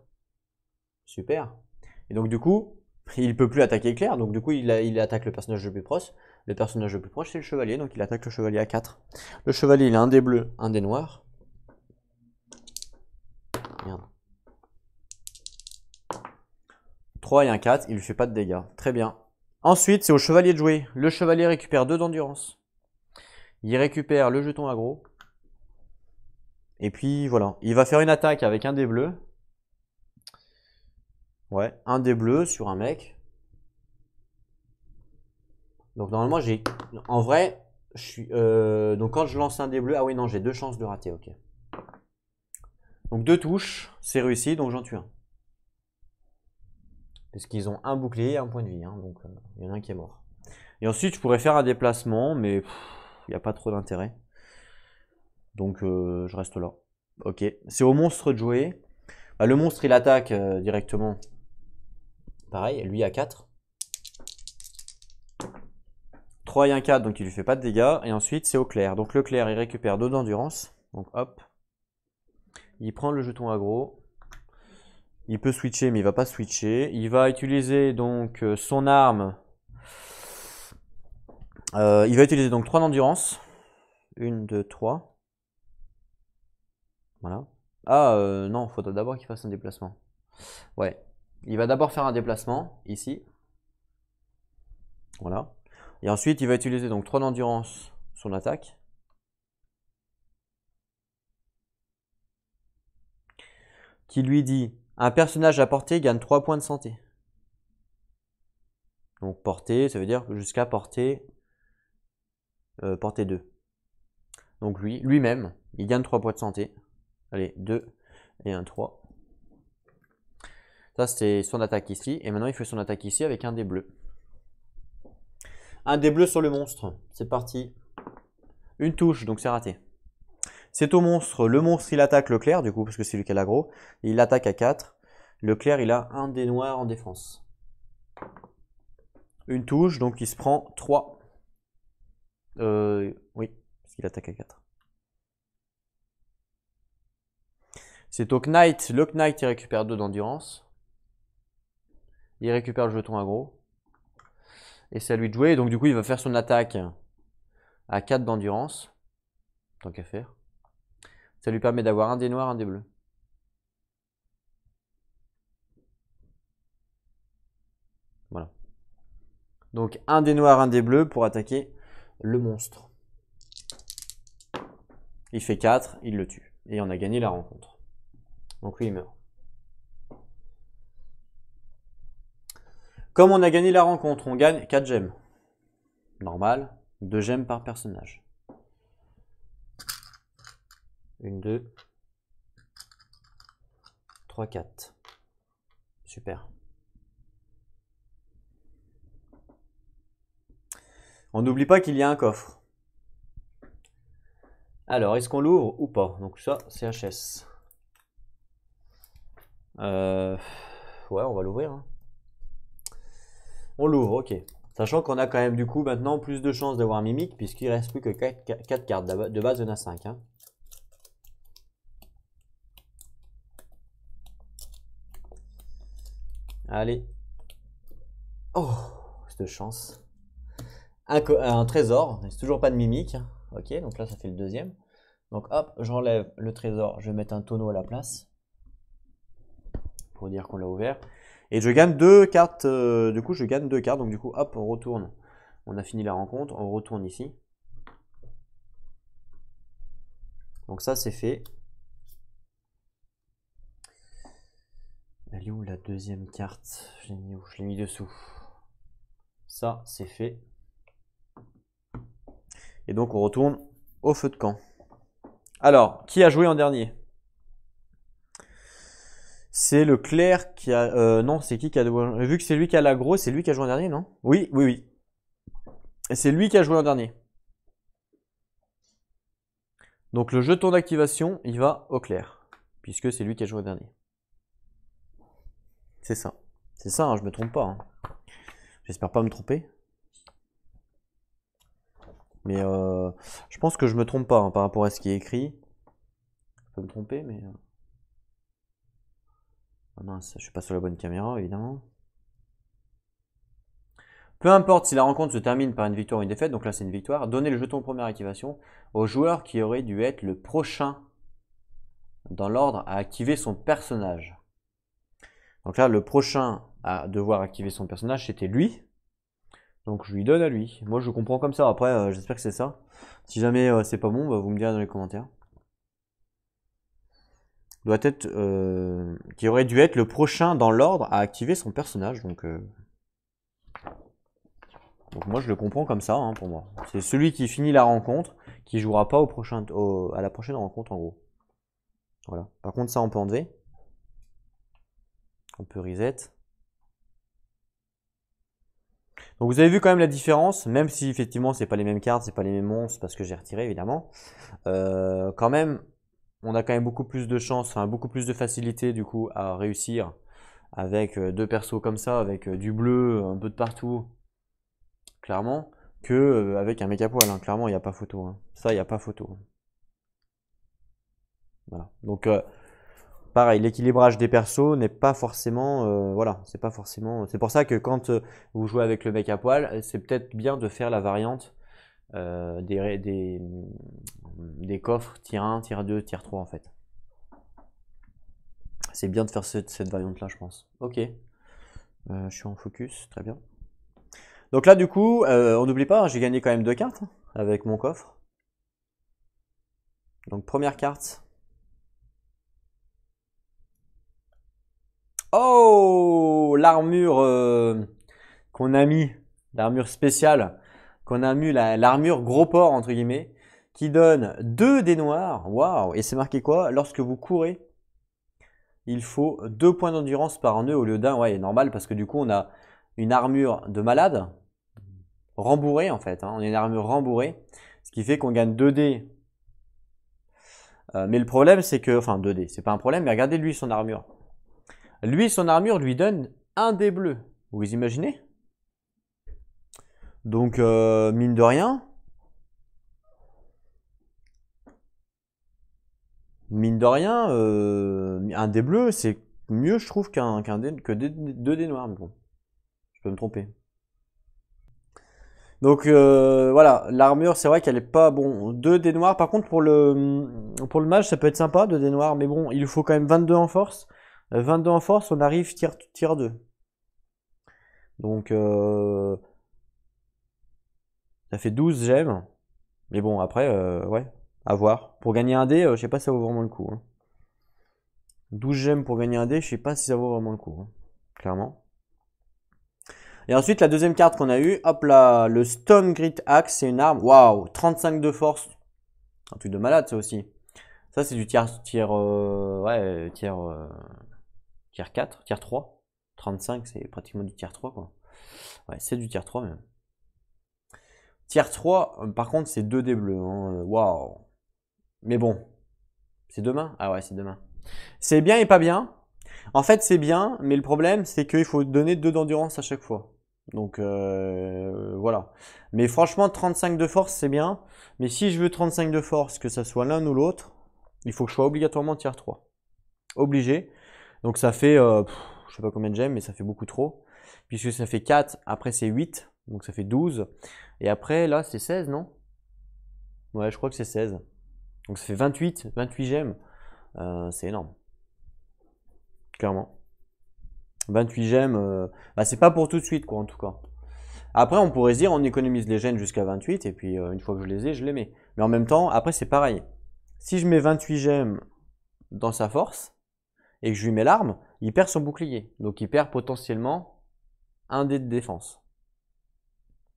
Super. Et donc du coup, il peut plus attaquer Leclerc, donc du coup il attaque le personnage le plus proche. Le personnage le plus proche c'est le chevalier, donc il attaque le chevalier à 4. Le chevalier il a un dé bleu, un dé noir. Merde. 3 et un 4, il lui fait pas de dégâts. Très bien. Ensuite c'est au chevalier de jouer. Le chevalier récupère 2 d'endurance. Il récupère le jeton aggro. Et puis voilà, il va faire une attaque avec un dé bleu. Ouais, un dé bleu sur un mec. Donc normalement j'ai... En vrai, je suis... donc quand je lance un dé bleu... Ah oui non, j'ai 2 chances de rater, ok. Donc 2 touches, c'est réussi, donc j'en tue un. Parce qu'ils ont un bouclier et un point de vie, hein, donc il y en a un qui est mort. Et ensuite je pourrais faire un déplacement, mais il n'y a pas trop d'intérêt. Donc je reste là. Ok, c'est au monstre de jouer. Bah, le monstre il attaque directement. Pareil, lui a 4. 3 et un 4, donc il lui fait pas de dégâts. Et ensuite c'est au clair. Donc le clair il récupère 2 d'endurance. Donc hop. Il prend le jeton aggro. Il peut switcher mais il va pas switcher. Il va utiliser donc son arme. Il va utiliser donc 3 d'endurance. 1, 2, 3. Voilà. Ah non, il faudra d'abord qu'il fasse un déplacement. Ouais. Il va d'abord faire un déplacement, ici. Voilà. Et ensuite, il va utiliser donc 3 d'endurance, son attaque. Qui lui dit, un personnage à portée gagne 3 points de santé. Donc portée, ça veut dire jusqu'à portée 2. Donc lui-même, il gagne 3 points de santé. Allez, 2 et un 3. Ça, c'est son attaque ici. Et maintenant, il fait son attaque ici avec un dé bleu. Un dé bleu sur le monstre. C'est parti. Une touche, donc c'est raté. C'est au monstre. Le monstre, il attaque le clair, du coup, parce que c'est lui qui a l'aggro. Il attaque à 4. Le clair, il a un dé noir en défense. Une touche, donc il se prend 3. Oui, parce qu'il attaque à 4. C'est au Knight. Le Knight, il récupère 2 d'endurance. Il récupère le jeton aggro. Et c'est à lui de jouer. Donc du coup, il va faire son attaque à 4 d'endurance. Tant qu'à faire. Ça lui permet d'avoir un dé noir, un dé bleu. Voilà. Donc un dé noir, un dé bleu pour attaquer le monstre. Il fait 4, il le tue. Et on a gagné la rencontre. Donc lui, il meurt. Comme on a gagné la rencontre, on gagne 4 gemmes. Normal, 2 gemmes par personnage. 1, 2, 3, 4. Super. On n'oublie pas qu'il y a un coffre. Alors, est-ce qu'on l'ouvre ou pas? Donc ça, c'est HS. Ouais, on va l'ouvrir. Hein. On l'ouvre, ok. Sachant qu'on a quand même du coup maintenant plus de chances d'avoir Mimic, puisqu'il reste plus que 4 cartes. De base, il y en a 5. Hein. Allez. Oh, c'est de chance. Un trésor, c'est toujours pas de Mimic. Ok, donc là ça fait le deuxième. Donc hop, j'enlève le trésor, je vais mettre un tonneau à la place. Pour dire qu'on l'a ouvert. Et je gagne 2 cartes, du coup je gagne 2 cartes, donc du coup hop, on retourne. On a fini la rencontre, on retourne ici. Donc ça c'est fait. Elle est où la deuxième carte? Je l'ai mis où? Je l'ai mis dessous. Ça c'est fait. Et donc on retourne au feu de camp. Alors, qui a joué en dernier? C'est le Claire qui a... non, c'est qui a... Vu que c'est lui qui a l'aggro, c'est lui qui a joué en dernier, non? Oui, oui, oui. Et c'est lui qui a joué en dernier. Donc le jeton d'activation, il va au Claire. Puisque c'est lui qui a joué en dernier. C'est ça. C'est ça, hein, je me trompe pas. Hein. J'espère pas me tromper. Mais je pense que je me trompe pas hein, par rapport à ce qui est écrit. Je peux me tromper, mais... Ah mince, je suis pas sur la bonne caméra, évidemment. Peu importe si la rencontre se termine par une victoire ou une défaite, donc là c'est une victoire, donnez le jeton première activation au joueur qui aurait dû être le prochain dans l'ordre à activer son personnage. Donc là, le prochain à devoir activer son personnage, c'était lui. Donc je lui donne à lui. Moi je comprends comme ça, après j'espère que c'est ça. Si jamais c'est pas bon, bah, vous me direz dans les commentaires. Doit être qui aurait dû être le prochain dans l'ordre à activer son personnage. Donc moi je le comprends comme ça hein, pour moi. C'est celui qui finit la rencontre qui jouera pas à la prochaine rencontre en gros. Voilà. Par contre ça on peut enlever. On peut reset. Donc vous avez vu quand même la différence, même si effectivement c'est pas les mêmes cartes, c'est pas les mêmes monstres parce que j'ai retiré évidemment. Quand même, on a quand même beaucoup plus de chance, enfin beaucoup plus de facilité du coup à réussir avec deux persos comme ça, avec du bleu un peu de partout, clairement, que avec un mec à poil. Hein. Clairement, il n'y a pas photo. Hein. Ça, il n'y a pas photo. Voilà. Donc pareil, l'équilibrage des persos n'est pas forcément, voilà, c'est pas forcément. C'est pour ça que quand vous jouez avec le mec à poil, c'est peut-être bien de faire la variante des coffres tier 1, tier 2, tier 3 en fait. C'est bien de faire cette variante là, je pense. Ok, je suis en focus, très bien. Donc là, du coup, on n'oublie pas, hein, j'ai gagné quand même 2 cartes hein, avec mon coffre. Donc première carte. Oh, l'armure qu'on a mis, l'armure spéciale qu'on a mis, l'armure gros porc entre guillemets, qui donne 2 dés noirs. Waouh! Et c'est marqué quoi? Lorsque vous courez, il faut 2 points d'endurance par nœud au lieu d'un. Ouais, normal parce que du coup on a une armure de malade, rembourrée en fait. Hein. On a une armure rembourrée, ce qui fait qu'on gagne 2 dés. Mais le problème c'est que, enfin 2 dés, c'est pas un problème, mais regardez lui son armure. Lui, son armure lui donne un dé bleu. Vous imaginez? Donc, mine de rien, un dé bleu, c'est mieux, je trouve, que deux dés noirs. Mais bon, je peux me tromper. Donc, voilà, l'armure, c'est vrai qu'elle est pas bon. 2 dés noirs, par contre, pour le mage, ça peut être sympa, 2 dés noirs, mais bon, il faut quand même 22 en force. 22 en force, on arrive tier 2. Donc, ça fait 12 gemmes. Mais bon, après, ouais. À voir. Pour gagner un dé, je sais pas si ça vaut vraiment le coup. Hein. 12 gemmes pour gagner un dé, je sais pas si ça vaut vraiment le coup. Hein. Clairement. Et ensuite, la deuxième carte qu'on a eue, hop là, le Stone Grit Axe, c'est une arme. Waouh, 35 de force. Un truc de malade, ça aussi. Ça, c'est du tiers 4, tiers 3. 35, c'est pratiquement du tiers 3, quoi. Ouais, c'est du tiers 3 même. Tiers 3, par contre, c'est 2 dés bleus. Hein. Waouh. Mais bon, c'est demain? Ah ouais, c'est demain. C'est bien et pas bien. En fait, c'est bien, mais le problème, c'est qu'il faut donner 2 d'endurance à chaque fois. Donc voilà. Mais franchement, 35 de force, c'est bien. Mais si je veux 35 de force, que ça soit l'un ou l'autre, il faut que je sois obligatoirement tiers 3. Obligé. Donc ça fait, je sais pas combien de gemmes, mais ça fait beaucoup trop. Puisque ça fait 4, après c'est 8, donc ça fait 12. Et après, là, c'est 16, non? Ouais, je crois que c'est 16. Donc ça fait 28 gemmes. C'est énorme. Clairement. 28 gemmes, bah, c'est pas pour tout de suite, quoi, en tout cas. Après, on pourrait se dire, on économise les gemmes jusqu'à 28, et puis une fois que je les ai, je les mets. Mais en même temps, après, c'est pareil. Si je mets 28 gemmes dans sa force, et que je lui mets l'arme, il perd son bouclier. Donc il perd potentiellement un dé de défense.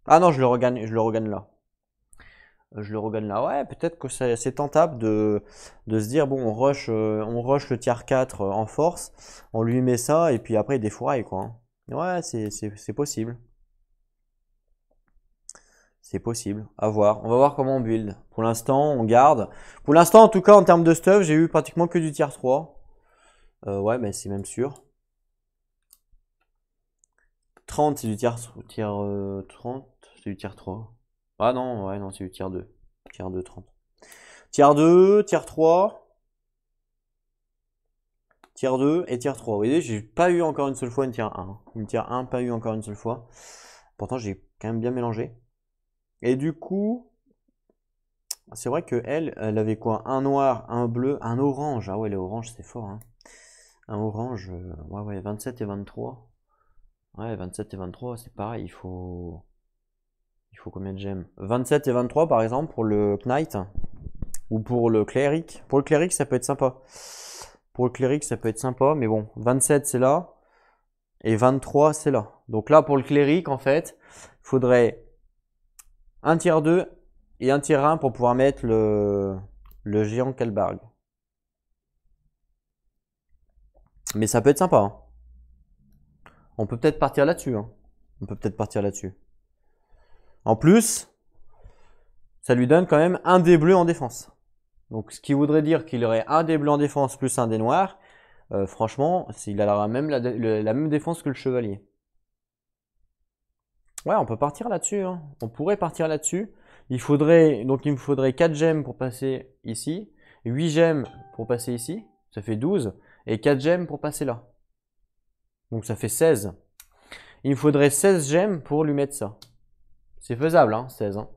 Ah non, je le regagne là. Je le regagne là. Ouais, peut-être que c'est tentable de se dire, bon, on rush le tiers 4 en force, on lui met ça, et puis après il défouraille, quoi. Ouais, c'est possible. C'est possible. À voir. On va voir comment on build. Pour l'instant, on garde. Pour l'instant, en tout cas, en termes de stuff, j'ai eu pratiquement que du tiers 3. Ouais, mais c'est même sûr. 30, c'est du tiers 30, c'est du tiers 3. Ah non, ouais, non, c'est du tiers 2. Tiers 2, 30. Tiers 2, tiers 3, tiers 2 et tiers 3. Vous voyez, j'ai pas eu encore une seule fois une tiers 1. Une tiers 1, pas eu encore une seule fois. Pourtant, j'ai quand même bien mélangé. Et du coup, c'est vrai que elle avait quoi? Un noir, un bleu, un orange. Ah ouais, les oranges, c'est fort. Hein. Un orange, ouais, 27 et 23. Ouais, 27 et 23, c'est pareil, il faut combien de gemmes? 27 et 23 par exemple pour le Knight ou pour le Cleric. Pour le Cleric, ça peut être sympa. Pour le Cleric, ça peut être sympa, mais bon, 27 c'est là et 23 c'est là. Donc là, pour le Cleric, en fait, il faudrait un tiers 2 et un tiers 1 pour pouvoir mettre le géant Kalbarg. Mais ça peut être sympa. Hein. On peut peut-être partir là-dessus. Hein. On peut peut-être partir là-dessus. En plus, ça lui donne quand même un dé bleu en défense. Donc, ce qui voudrait dire qu'il aurait un dé bleu en défense plus un dé noir. Franchement, il aura même la même défense que le chevalier. Ouais, on peut partir là-dessus. Hein. On pourrait partir là-dessus. Il me faudrait 4 gemmes pour passer ici, 8 gemmes pour passer ici, ça fait 12, et 4 gemmes pour passer là. Donc ça fait 16. Il me faudrait 16 gemmes pour lui mettre ça. C'est faisable, hein, 16. Hein.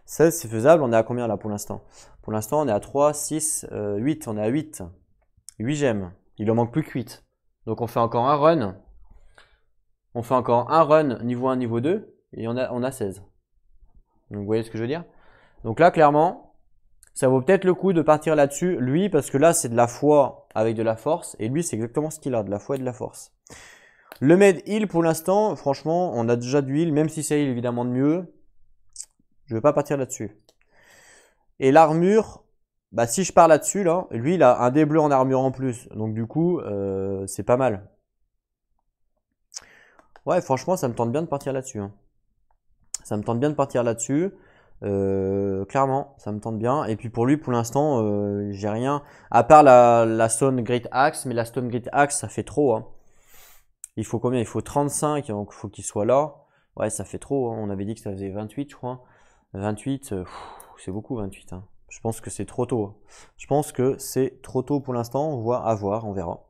16, c'est faisable. On est à combien là pour l'instant? Pour l'instant, on est à 3, 6, 8. On est à 8. 8 gemmes. Il en manque plus que 8. Donc on fait encore un run. On fait encore un run niveau 1, niveau 2. Et on a 16. Donc vous voyez ce que je veux dire? Donc là, clairement, ça vaut peut-être le coup de partir là-dessus. Lui, parce que là, c'est de la foi avec de la force. Et lui, c'est exactement ce qu'il a, de la foi et de la force. Le med heal, pour l'instant, franchement, on a déjà du heal, même si c'est évidemment de mieux. Je vais pas partir là-dessus. Et l'armure, bah si je pars là-dessus, là, lui, il a un dé bleu en armure en plus. Donc du coup, c'est pas mal. Ouais, franchement, ça me tente bien de partir là-dessus. Hein. Ça me tente bien de partir là-dessus. Clairement, ça me tente bien. Et puis pour lui, pour l'instant, j'ai rien. À part la Stone Great Axe, mais la Stone Great Axe, ça fait trop. Hein. Il faut combien? Il faut 35, donc il faut qu'il soit là. Ouais, ça fait trop. Hein. On avait dit que ça faisait 28, je crois. 28, c'est beaucoup 28. Hein. Je pense que c'est trop tôt. Je pense que c'est trop tôt pour l'instant. On va voir, on verra.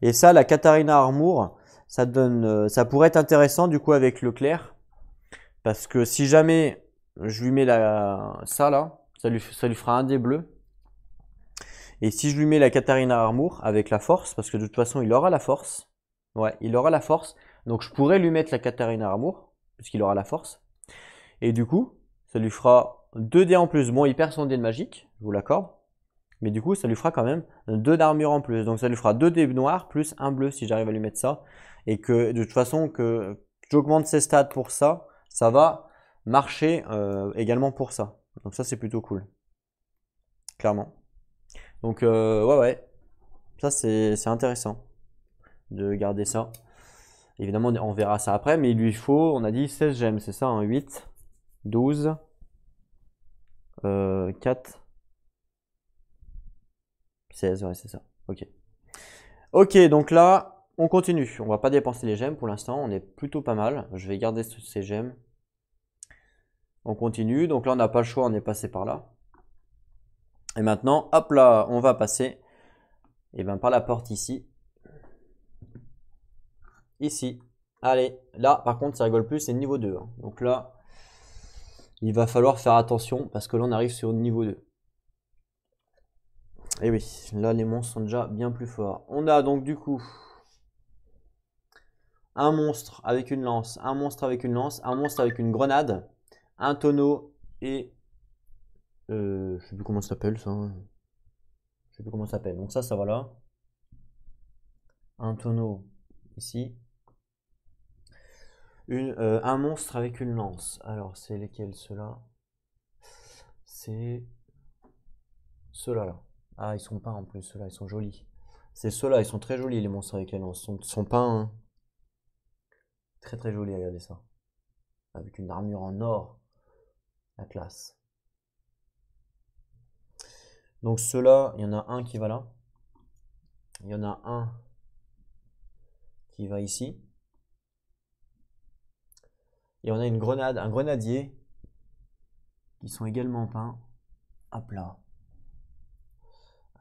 Et ça, la Katharina Armour, ça donne, ça pourrait être intéressant du coup avec Leclerc. Parce que si jamais je lui mets ça là, ça lui fera un dé bleu. Et si je lui mets la Katharina Armour avec la force, parce que de toute façon il aura la force. Ouais, il aura la force. Donc je pourrais lui mettre la Katharina Armour, puisqu'il aura la force. Et du coup, ça lui fera 2 dés en plus. Bon, il perd son dé de magique, je vous l'accorde. Mais du coup, ça lui fera quand même 2 d'armure en plus. Donc ça lui fera 2 dés noirs plus un bleu si j'arrive à lui mettre ça. Et que de toute façon, que j'augmente ses stats pour ça, ça va marcher également pour ça. Donc ça, c'est plutôt cool. Clairement. Donc ouais. Ça, c'est intéressant de garder ça. Évidemment, on verra ça après. Mais il lui faut, on a dit 16 gemmes, c'est ça, hein, 8, 12, 4, 16, ouais, c'est ça. Ok. Ok, donc là, on continue. On va pas dépenser les gemmes pour l'instant. On est plutôt pas mal. Je vais garder ces gemmes. On continue. Donc là, on n'a pas le choix. On est passé par là. Et maintenant, hop là, on va passer par la porte ici. Ici. Allez, là, par contre, ça rigole plus. C'est niveau 2. Hein. Donc là, il va falloir faire attention parce que là, on arrive sur le niveau 2. Et oui, là, les monstres sont déjà bien plus forts. On a donc du coup un monstre avec une lance, un monstre avec une lance, un monstre avec une grenade, un tonneau et... je sais plus comment ça s'appelle ça. Je sais plus comment ça s'appelle. Donc ça va là. Un tonneau ici. Un monstre avec une lance. Alors c'est lesquels ceux-là? C'est ceux-là là. Ah, ils sont peints en plus, ceux-là, ils sont jolis. C'est ceux-là, ils sont très jolis les monstres avec les lances. Ils sont peints. Hein. Très très jolis, regardez ça. Avec une armure en or. La classe. Donc ceux-là, il y en a un qui va là. Il y en a un qui va ici. Et on a une grenade, un grenadier qui sont également peints. Hop là.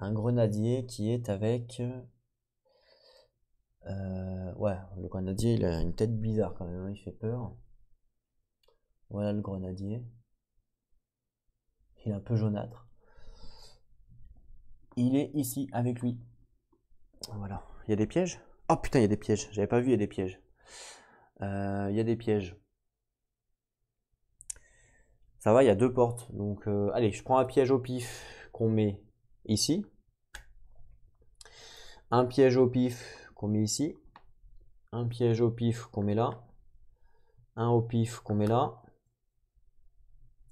Un grenadier qui est avec... ouais, le grenadier, il a une tête bizarre quand même, hein, il fait peur. Voilà le grenadier. Il est un peu jaunâtre. Il est ici avec lui. Voilà. Il y a des pièges? Oh putain, il y a des pièges. J'avais pas vu, il y a des pièges. Il y a des pièges. Ça va, il y a 2 portes. Donc, allez, je prends un piège au pif qu'on met ici. Un piège au pif qu'on met ici. Un piège au pif qu'on met là. Un au pif qu'on met là.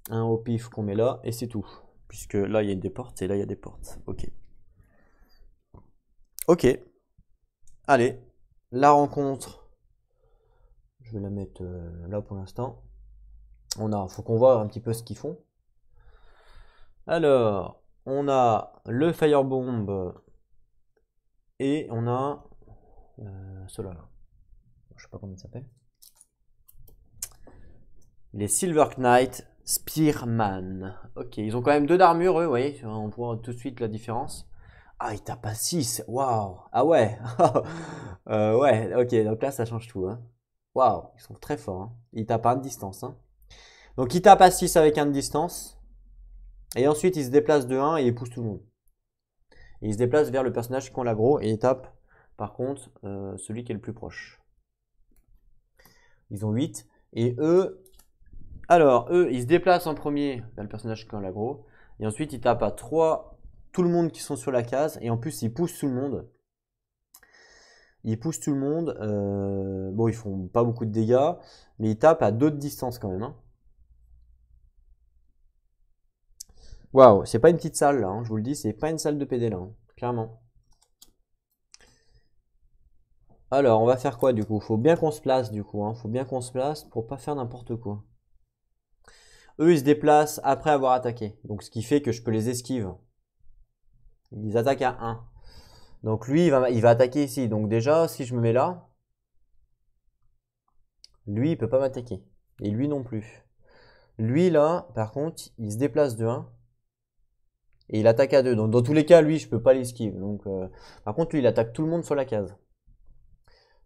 Un au pif qu'on met là. Et c'est tout. Puisque là, il y a des portes et là, il y a des portes. Ok. Ok. Allez. La rencontre. Je vais la mettre là pour l'instant. Faut qu'on voit un petit peu ce qu'ils font. Alors, on a le Firebomb et on a ceux-là. Je sais pas comment il s'appelle. Les Silver Knight Spearman. Ok, ils ont quand même 2 d'armure, eux, vous voyez, on voit tout de suite la différence. Ah, il tape à 6, waouh. Ah ouais, ouais, ok, donc là ça change tout. Hein. Waouh, ils sont très forts. Hein. Ils tapent à 1 de distance. Hein. Donc ils tapent à 6 avec 1 de distance. Et ensuite ils se déplacent de 1 et ils poussent tout le monde. Et ils se déplacent vers le personnage qui ont l'aggro et ils tapent par contre celui qui est le plus proche. Ils ont 8. Et eux, alors eux, ils se déplacent en premier vers le personnage qui ont l'aggro. Et ensuite ils tapent à 3 tout le monde qui sont sur la case. Et en plus ils poussent tout le monde. Ils poussent tout le monde. Bon, ils font pas beaucoup de dégâts. Mais ils tapent à 2 de distance quand même. Hein. Waouh, c'est pas une petite salle là, hein, je vous le dis, c'est pas une salle de PD là, hein, clairement. Alors, on va faire quoi du coup? Faut bien qu'on se place du coup, hein, faut bien qu'on se place pour pas faire n'importe quoi. Eux, ils se déplacent après avoir attaqué, donc ce qui fait que je peux les esquiver. Ils attaquent à 1. Donc lui, il va attaquer ici, donc déjà, si je me mets là, lui, il peut pas m'attaquer, et lui non plus. Lui là, par contre, il se déplace de 1. Et il attaque à 2. Donc dans tous les cas, lui, je peux pas l'esquive. Donc, par contre, lui, il attaque tout le monde sur la case.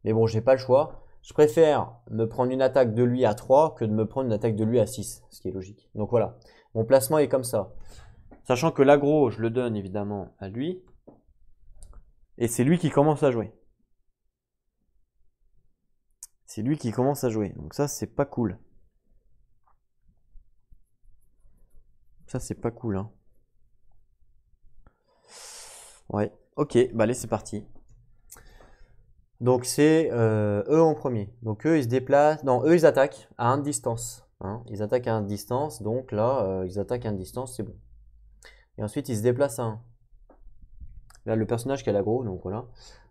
Mais bon, j'ai pas le choix. Je préfère me prendre une attaque de lui à 3 que de me prendre une attaque de lui à 6. Ce qui est logique. Donc voilà. Mon placement est comme ça. Sachant que l'aggro, je le donne évidemment à lui. Et c'est lui qui commence à jouer. C'est lui qui commence à jouer. Donc ça, c'est pas cool. Ça, c'est pas cool, hein. Ouais, ok, bah allez, c'est parti. Donc c'est eux en premier. Donc eux, ils se déplacent. Non, eux, ils attaquent à 1 de distance. Hein. Ils attaquent à 1 de distance. Donc là, ils attaquent à 1 de distance, c'est bon. Et ensuite, ils se déplacent à 1. Là, le personnage qui a l'aggro, donc voilà.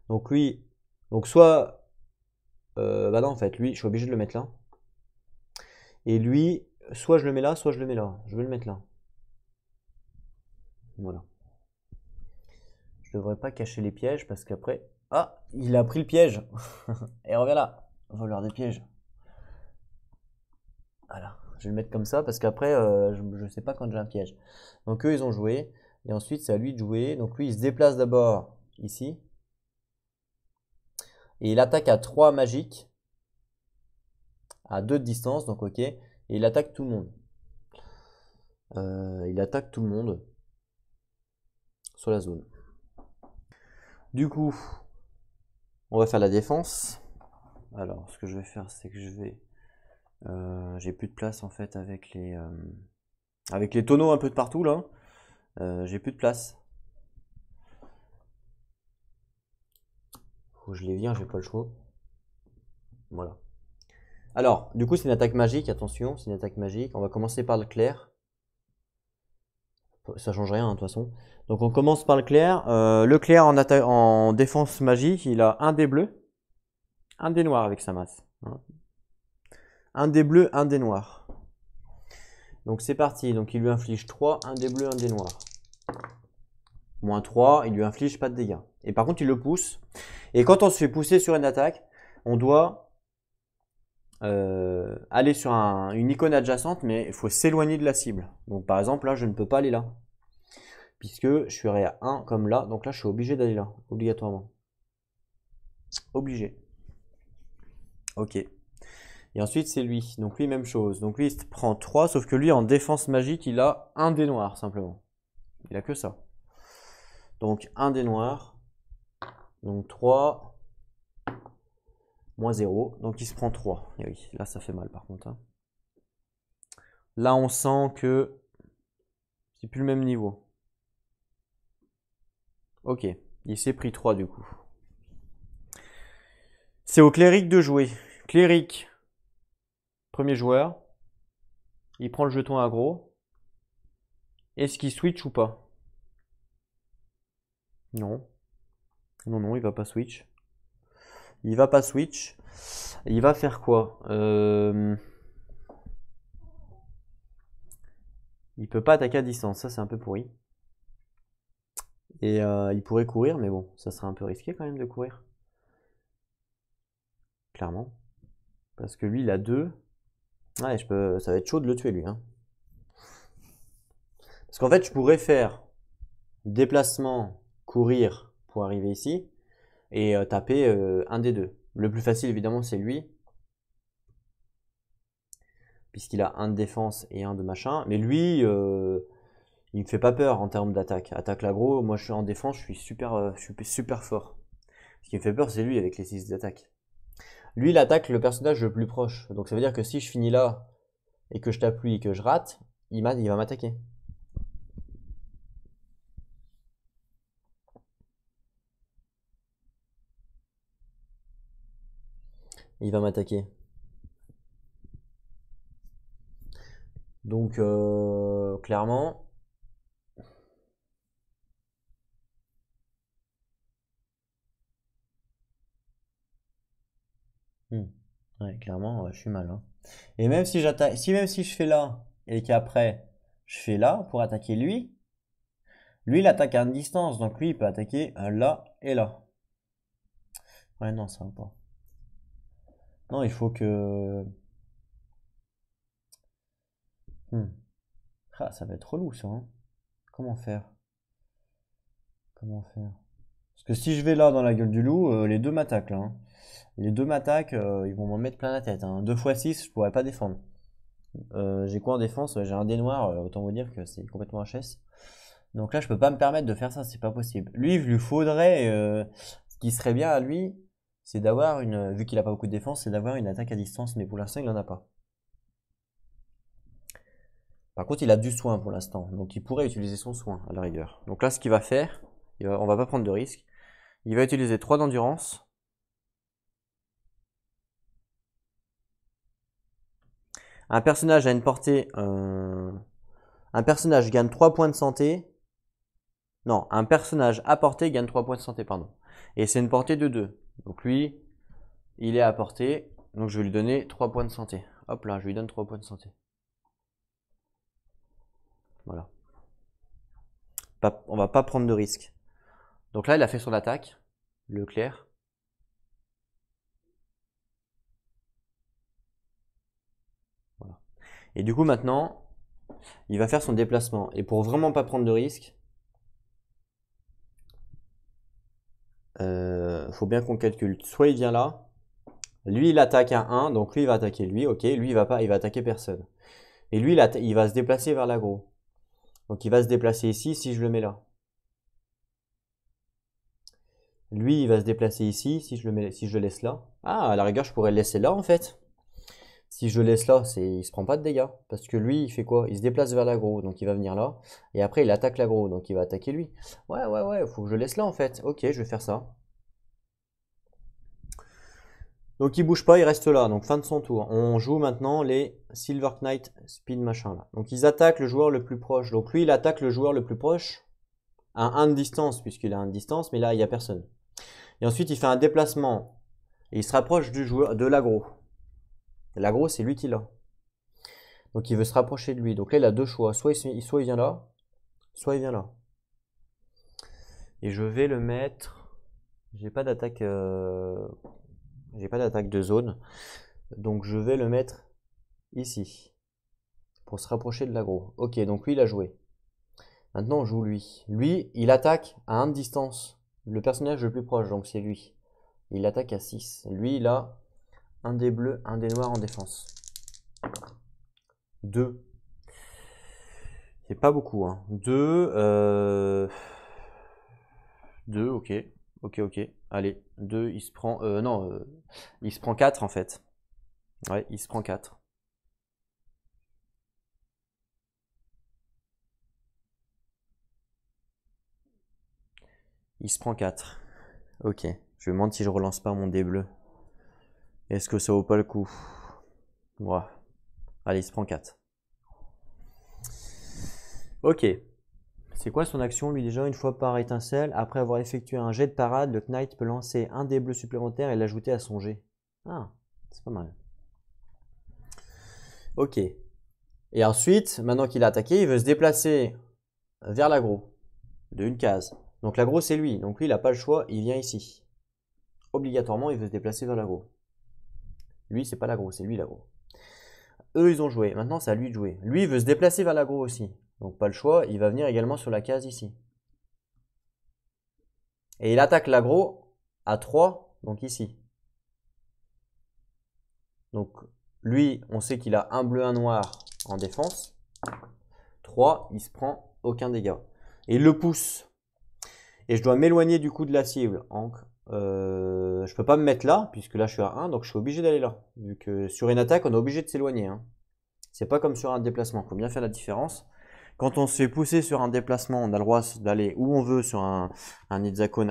Donc lui, donc soit... bah non, en fait, lui, je suis obligé de le mettre là. Et lui, soit je le mets là, soit je le mets là. Je vais le mettre là. Voilà. Je devrais pas cacher les pièges parce qu'après... Ah, il a pris le piège. Et reviens là. Voleur des pièges. Voilà. Je vais le mettre comme ça parce qu'après, je sais pas quand j'ai un piège. Donc eux, ils ont joué. Et ensuite, c'est à lui de jouer. Donc lui, il se déplace d'abord ici. Et il attaque à 3 magiques. À 2 de distance, donc ok. Et il attaque tout le monde. Il attaque tout le monde. Sur la zone. Du coup, on va faire la défense. Alors, ce que je vais faire, c'est que je vais... j'ai plus de place en fait avec les tonneaux un peu de partout là. J'ai plus de place. Faut que je les vire, j'ai pas le choix. Voilà. Alors, du coup, c'est une attaque magique, attention, c'est une attaque magique. On va commencer par le clair. Ça change rien, hein, de toute façon. Donc, on commence par le clair. Le clair en défense magique, il a un dé bleu, un dé noir avec sa masse. Hein. Un dé bleu, un dé noir. Donc, c'est parti. Donc, il lui inflige 3, un dé bleu, un dé noir. Moins 3, il lui inflige pas de dégâts. Et par contre, il le pousse. Et quand on se fait pousser sur une attaque, on doit aller sur une icône adjacente, mais il faut s'éloigner de la cible. Donc par exemple, là, je ne peux pas aller là. Puisque je suis à 1 comme là. Donc là, je suis obligé d'aller là, obligatoirement. Obligé. Ok. Et ensuite, c'est lui. Donc lui, même chose. Donc lui, il prend 3, sauf que lui, en défense magique, il a un dé noir, simplement. Il a que ça. Donc un dé noir. Donc 3. Moins 0, donc il se prend 3. Et oui, là ça fait mal par contre. Hein. Là on sent que c'est plus le même niveau. Ok, il s'est pris 3 du coup. C'est au cléric de jouer. Cléric, premier joueur. Il prend le jeton aggro. Est-ce qu'il switch ou pas? Non. Non, non, il va pas switch. Il va pas switch. Il va faire quoi Il peut pas attaquer à distance, ça c'est un peu pourri. Et il pourrait courir, mais bon, ça serait un peu risqué quand même de courir. Clairement. Parce que lui, il a 2. Ouais, ça va être chaud de le tuer lui. Hein. Parce qu'en fait, je pourrais faire déplacement, courir pour arriver ici et taper un des deux. Le plus facile, évidemment, c'est lui. Puisqu'il a un de défense et un de machin. Mais lui, il me fait pas peur en termes d'attaque. Attaque l'aggro, moi je suis en défense, je suis super fort. Ce qui me fait peur, c'est lui avec les 6 d'attaque. Lui, il attaque le personnage le plus proche. Donc ça veut dire que si je finis là et que je tape lui et que je rate, il va m'attaquer. Il va m'attaquer. Donc clairement, ouais, clairement, ouais, je suis mal. Hein. Et même si j'attaque, même si je fais là et qu'après je fais là pour attaquer lui, il attaque à une distance, donc lui il peut attaquer là et là. Ouais, non, ça va pas. Non, il faut que. Ah, ça va être relou ça. Hein. Comment faire? Comment faire? Parce que si je vais là dans la gueule du loup, les deux m'attaquent là. Hein. Les deux m'attaquent, ils vont m'en mettre plein la tête. Hein. 2 x 6, je pourrais pas défendre. J'ai quoi en défense? J'ai un dé noir, autant vous dire que c'est complètement HS. Donc là, je peux pas me permettre de faire ça, c'est pas possible. Lui, il lui faudrait, ce qui serait bien à lui, c'est d'avoir vu qu'il a pas beaucoup de défense, c'est d'avoir une attaque à distance, mais pour l'instant, il en a pas. Par contre, il a du soin pour l'instant, donc il pourrait utiliser son soin à la rigueur. Donc là, ce qu'il va faire, on va pas prendre de risque. Il va utiliser 3 d'endurance. Un personnage a une portée. Un personnage gagne 3 points de santé. Non, un personnage à portée gagne 3 points de santé, pardon. Et c'est une portée de 2. Donc lui, il est à portée. Donc je vais lui donner 3 points de santé. Hop là, je lui donne 3 points de santé. Voilà. On va pas prendre de risque. Donc là, il a fait son attaque. Le clair. Voilà. Et du coup, maintenant, il va faire son déplacement. Et pour vraiment pas prendre de risque, faut bien qu'on calcule. Soit il vient là. Lui, il attaque à 1. Donc lui, il va attaquer lui. Ok, lui, il va attaquer personne. Et lui, il va se déplacer vers l'aggro. Donc il va se déplacer ici si je le mets là. Lui, il va se déplacer ici si je le laisse là. Ah, à la rigueur, je pourrais le laisser là en fait. Si je le laisse là, il se prend pas de dégâts. Parce que lui, il fait quoi? Il se déplace vers l'aggro, donc il va venir là. Et après, il attaque l'aggro, donc il va attaquer lui. Ouais, faut que je le laisse là en fait. Ok, je vais faire ça. Donc il bouge pas, il reste là. Donc fin de son tour. On joue maintenant les Silver Knight Speed machin là. Donc ils attaquent le joueur le plus proche. Donc lui, il attaque le joueur le plus proche à 1 de distance, puisqu'il a 1 de distance, mais là, il n'y a personne. Et ensuite, il fait un déplacement. Et il se rapproche du joueur, de l'aggro. L'aggro, c'est lui qui l'a. Donc il veut se rapprocher de lui. Donc là, il a deux choix. Soit il vient là, soit il vient là. Et je vais le mettre. J'ai pas d'attaque. J'ai pas d'attaque de zone. Donc je vais le mettre ici. Pour se rapprocher de l'aggro. Ok, donc lui, il a joué. Maintenant, on joue lui. Lui, il attaque à 1 de distance. Le personnage le plus proche, donc c'est lui. Il attaque à 6. Lui, il a un des bleus, un des noirs en défense. 2. C'est pas beaucoup, hein. 2, 2, ok. Ok. Allez, 2, il se prend. Non, il se prend 4 en fait. Ouais, il se prend 4. Il se prend 4. Ok. Je me demande si je relance pas mon dé bleu. Est-ce que ça vaut pas le coup? Ouais. Allez, il se prend 4. Ok. C'est quoi son action lui déjà? Une fois par étincelle, après avoir effectué un jet de parade, le Knight peut lancer un dé bleu supplémentaire et l'ajouter à son jet. Ah, c'est pas mal. Ok. Et ensuite, maintenant qu'il a attaqué, il veut se déplacer vers l'aggro de une case. Donc l'aggro c'est lui, donc lui il n'a pas le choix, il vient ici. Obligatoirement, il veut se déplacer vers l'aggro. Lui, c'est pas l'aggro, c'est lui l'aggro. Eux, ils ont joué. Maintenant, c'est à lui de jouer. Lui, il veut se déplacer vers l'aggro aussi. Donc pas le choix, il va venir également sur la case ici. Et il attaque l'aggro à 3, donc ici. Donc lui, on sait qu'il a un bleu, un noir en défense. 3, il se prend aucun dégât. Et il le pousse. Et je dois m'éloigner du coup de la cible. Donc, je peux pas me mettre là, puisque là je suis à 1, donc je suis obligé d'aller là. Vu que sur une attaque, on est obligé de s'éloigner. Hein. C'est pas comme sur un déplacement, il faut bien faire la différence. Quand on se fait pousser sur un déplacement, on a le droit d'aller où on veut sur un hexagone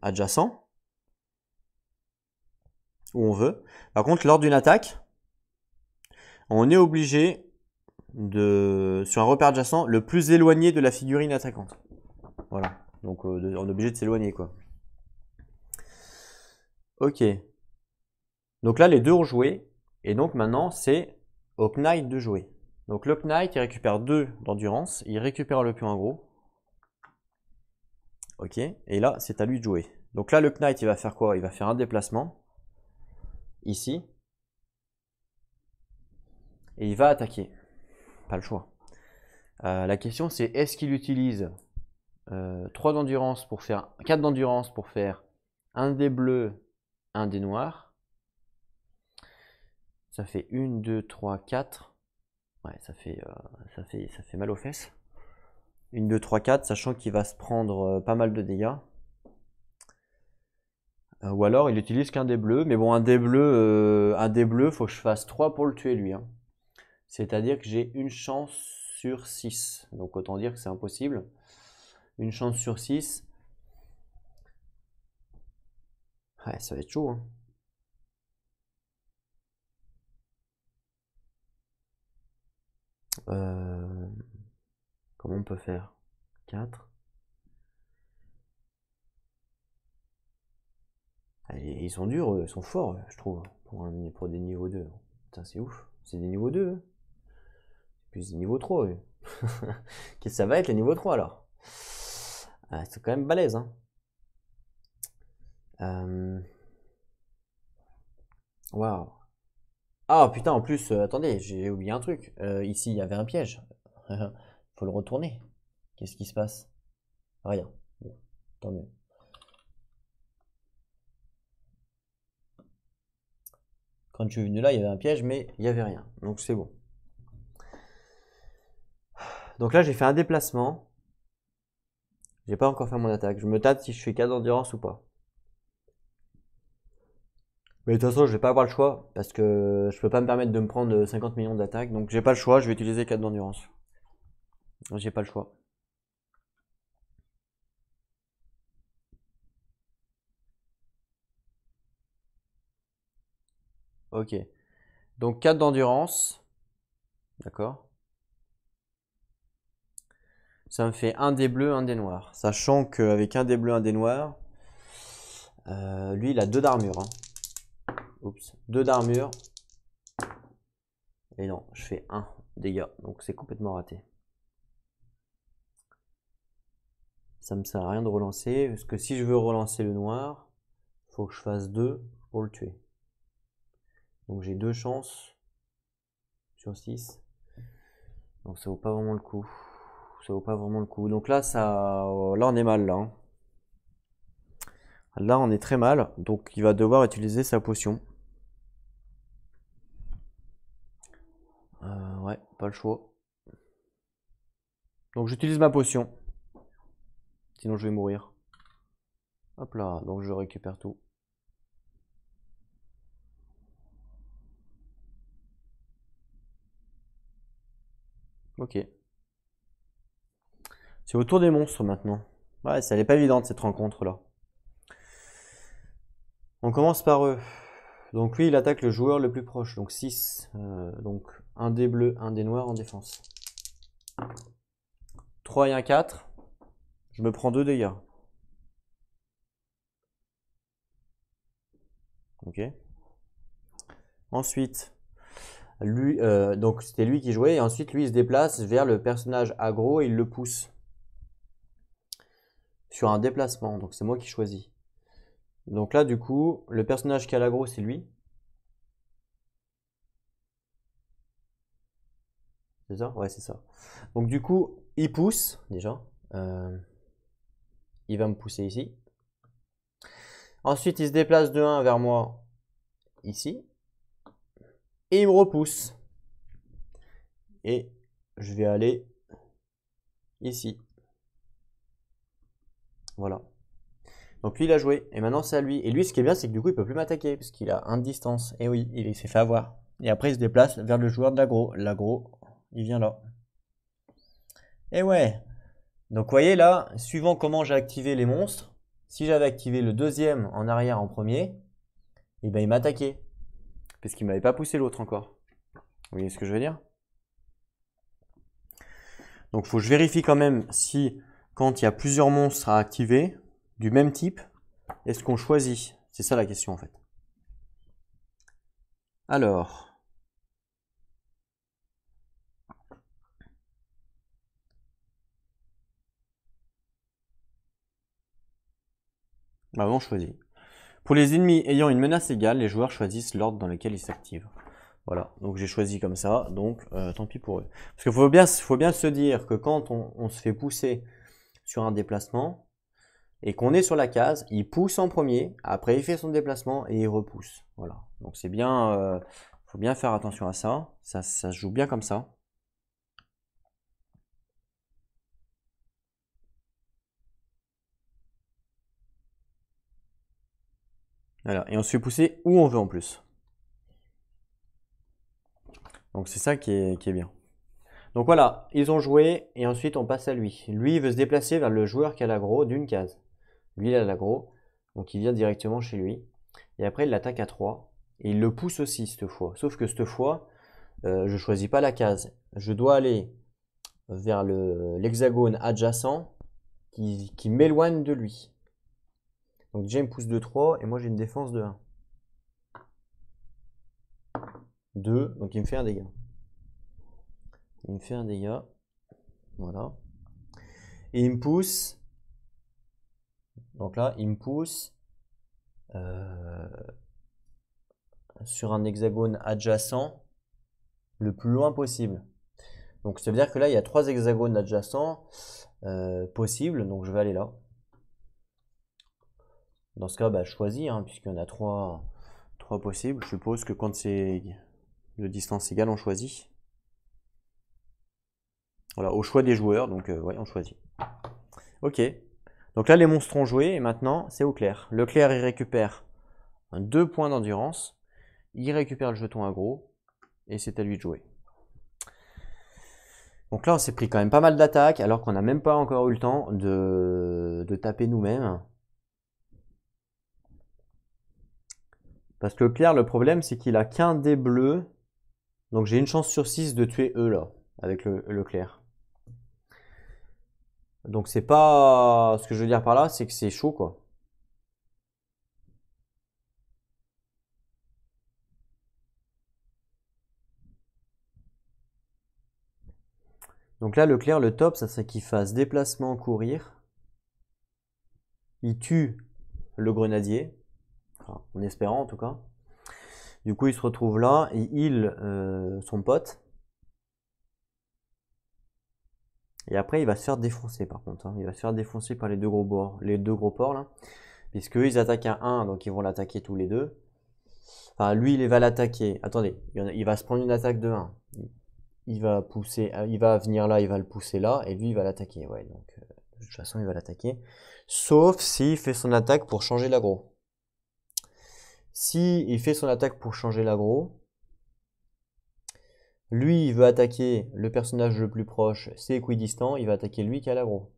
adjacent. Où on veut. Par contre, lors d'une attaque, on est obligé de, sur un repère adjacent, le plus éloigné de la figurine attaquante. Voilà. Donc on est obligé de s'éloigner quoi. Ok. Donc là les deux ont joué. Et donc maintenant c'est au Knight de jouer. Donc le Knight il récupère 2 d'endurance. Il récupère le pion en gros. Ok. Et là c'est à lui de jouer. Donc là le Knight il va faire quoi? Il va faire un déplacement. Ici. Et il va attaquer. Pas le choix. La question c'est est-ce qu'il utilise 3 d'endurance pour faire 4 d'endurance pour faire un des bleus, un des noirs. Ça fait 1, 2, 3, 4. Ouais, ça fait mal aux fesses. 1, 2, 3, 4, sachant qu'il va se prendre pas mal de dégâts. Ou alors il utilise qu'un des bleus. Mais bon, un des bleus, faut que je fasse 3 pour le tuer lui. Hein. C'est-à-dire que j'ai une chance sur 6. Donc autant dire que c'est impossible. Une chance sur 6. Ouais, ça va être chaud, hein. Comment on peut faire? 4. Ils sont durs, ils sont forts, je trouve, pour des niveaux 2. Putain, c'est ouf. C'est des niveaux 2, hein. Plus des niveaux 3, eux. Qu'est-ce que ça va être les niveaux 3 alors? Ah, c'est quand même balèze, hein. Waouh. Ah putain, en plus, attendez, j'ai oublié un truc. Ici, il y avait un piège. Faut le retourner. Qu'est-ce qui se passe? Rien. Bon, tant mieux. Quand je suis venu là, il y avait un piège, mais il n'y avait rien. Donc c'est bon. Donc là, j'ai fait un déplacement. J'ai pas encore fait mon attaque. Je me tâte si je fais 4 d'endurance ou pas. Mais de toute façon, je vais pas avoir le choix parce que je peux pas me permettre de me prendre 50 millions d'attaques. Donc j'ai pas le choix, je vais utiliser 4 d'endurance. J'ai pas le choix. Ok. Donc 4 d'endurance. D'accord. Ça me fait un des bleus, un des noirs. Sachant qu'avec un des bleus, un des noirs, lui il a 2 d'armure, hein. Oups. 2 d'armure. Et non, je fais 1 dégâts. Donc c'est complètement raté. Ça me sert à rien de relancer. Parce que si je veux relancer le noir, il faut que je fasse 2 pour le tuer. Donc j'ai 2 chances sur 6. Donc ça vaut pas vraiment le coup. Ça vaut pas vraiment le coup. Donc là, là on est mal là, hein. Là on est très mal. Donc il va devoir utiliser sa potion. Ouais, pas le choix. Donc j'utilise ma potion. Sinon je vais mourir. Hop là, donc je récupère tout. Ok. C'est au tour des monstres maintenant. Ouais, ça n'est pas évidente cette rencontre là. On commence par eux. Donc lui il attaque le joueur le plus proche. Donc 6. Donc un dé bleu, un dé noir en défense. 3 et un 4. Je me prends 2 dégâts. Ok. Ensuite, lui, donc c'était lui qui jouait, et ensuite lui il se déplace vers le personnage aggro et il le pousse sur un déplacement. Donc c'est moi qui choisis. Donc là du coup, le personnage qui a l'aggro c'est lui. C'est ça? Ouais, c'est ça. Donc du coup, il pousse déjà. Il va me pousser ici. Ensuite, il se déplace de 1 vers moi ici. Et il me repousse. Et je vais aller ici. Voilà. Donc lui, il a joué. Et maintenant, c'est à lui. Et lui, ce qui est bien, c'est que du coup, il peut plus m'attaquer. Parce qu'il a 1 de distance. Et oui, il s'est fait avoir. Et après, il se déplace vers le joueur de l'aggro. L'aggro, il vient là. Et ouais. Donc, vous voyez là, suivant comment j'ai activé les monstres, si j'avais activé le deuxième en arrière en premier, et ben il m'attaquait. Parce qu'il m'avait pas poussé l'autre encore. Vous voyez ce que je veux dire? Donc faut que je vérifie quand même si quand il y a plusieurs monstres à activer du même type, est-ce qu'on choisit? C'est ça la question en fait. Alors. Bah on choisit. Pour les ennemis ayant une menace égale, les joueurs choisissent l'ordre dans lequel ils s'activent. Voilà, donc j'ai choisi comme ça, donc tant pis pour eux. Parce qu'il faut bien se dire que quand on se fait pousser sur un déplacement, et qu'on est sur la case, il pousse en premier, après il fait son déplacement et il repousse. Voilà, donc c'est bien, faut bien faire attention à ça, ça se joue bien comme ça. Voilà, et on se fait pousser où on veut en plus. Donc c'est ça qui est bien. Donc voilà, ils ont joué et ensuite on passe à lui. Lui, il veut se déplacer vers le joueur qui a l'aggro d'une case. Lui, il a l'aggro, donc il vient directement chez lui. Et après, il l'attaque à 3. Et il le pousse aussi cette fois. Sauf que cette fois, je choisis pas la case. Je dois aller vers l'hexagone adjacent qui m'éloigne de lui. Donc déjà, il me pousse de 3 et moi j'ai une défense de 1. 2, donc il me fait un dégât. Il me fait un dégât. Voilà. Et il me pousse. Donc là, il me pousse sur un hexagone adjacent le plus loin possible. Donc ça veut dire que là, il y a 3 hexagones adjacents possibles. Donc je vais aller là. Dans ce cas, bah, je choisis, hein, puisqu'il y en a 3 possibles. Je suppose que quand c'est de distance égale, on choisit. Voilà, au choix des joueurs, donc ouais, on choisit. Ok. Donc là, les monstres ont joué, et maintenant, c'est au clair. Le clair, il récupère 2 points d'endurance. Il récupère le jeton aggro, et c'est à lui de jouer. Donc là, on s'est pris quand même pas mal d'attaques, alors qu'on n'a même pas encore eu le temps de taper nous-mêmes. Parce que le clair, le problème, c'est qu'il a qu'un dé bleu. Donc j'ai une chance sur 6 de tuer eux, là, avec le clair. Donc c'est pas... Ce que je veux dire par là, c'est que c'est chaud, quoi. Donc là, le clair, le top, ça serait qu'il fasse déplacement, courir. Il tue le grenadier. Enfin, en espérant, en tout cas. Du coup, il se retrouve là et il son pote. Et après, il va se faire défoncer, par contre. Hein. Il va se faire défoncer par les deux gros porcs, là. Puisque ils attaquent à 1, donc ils vont l'attaquer tous les deux. Enfin, lui, il va l'attaquer. Attendez, il va se prendre une attaque de 1. Il va pousser, il va venir là, il va le pousser là, et lui, il va l'attaquer. Ouais, donc, de toute façon, il va l'attaquer. Sauf s'il fait son attaque pour changer l'aggro. Si il fait son attaque pour changer l'aggro, lui, il veut attaquer le personnage le plus proche, c'est équidistant, il va attaquer lui qui a l'aggro.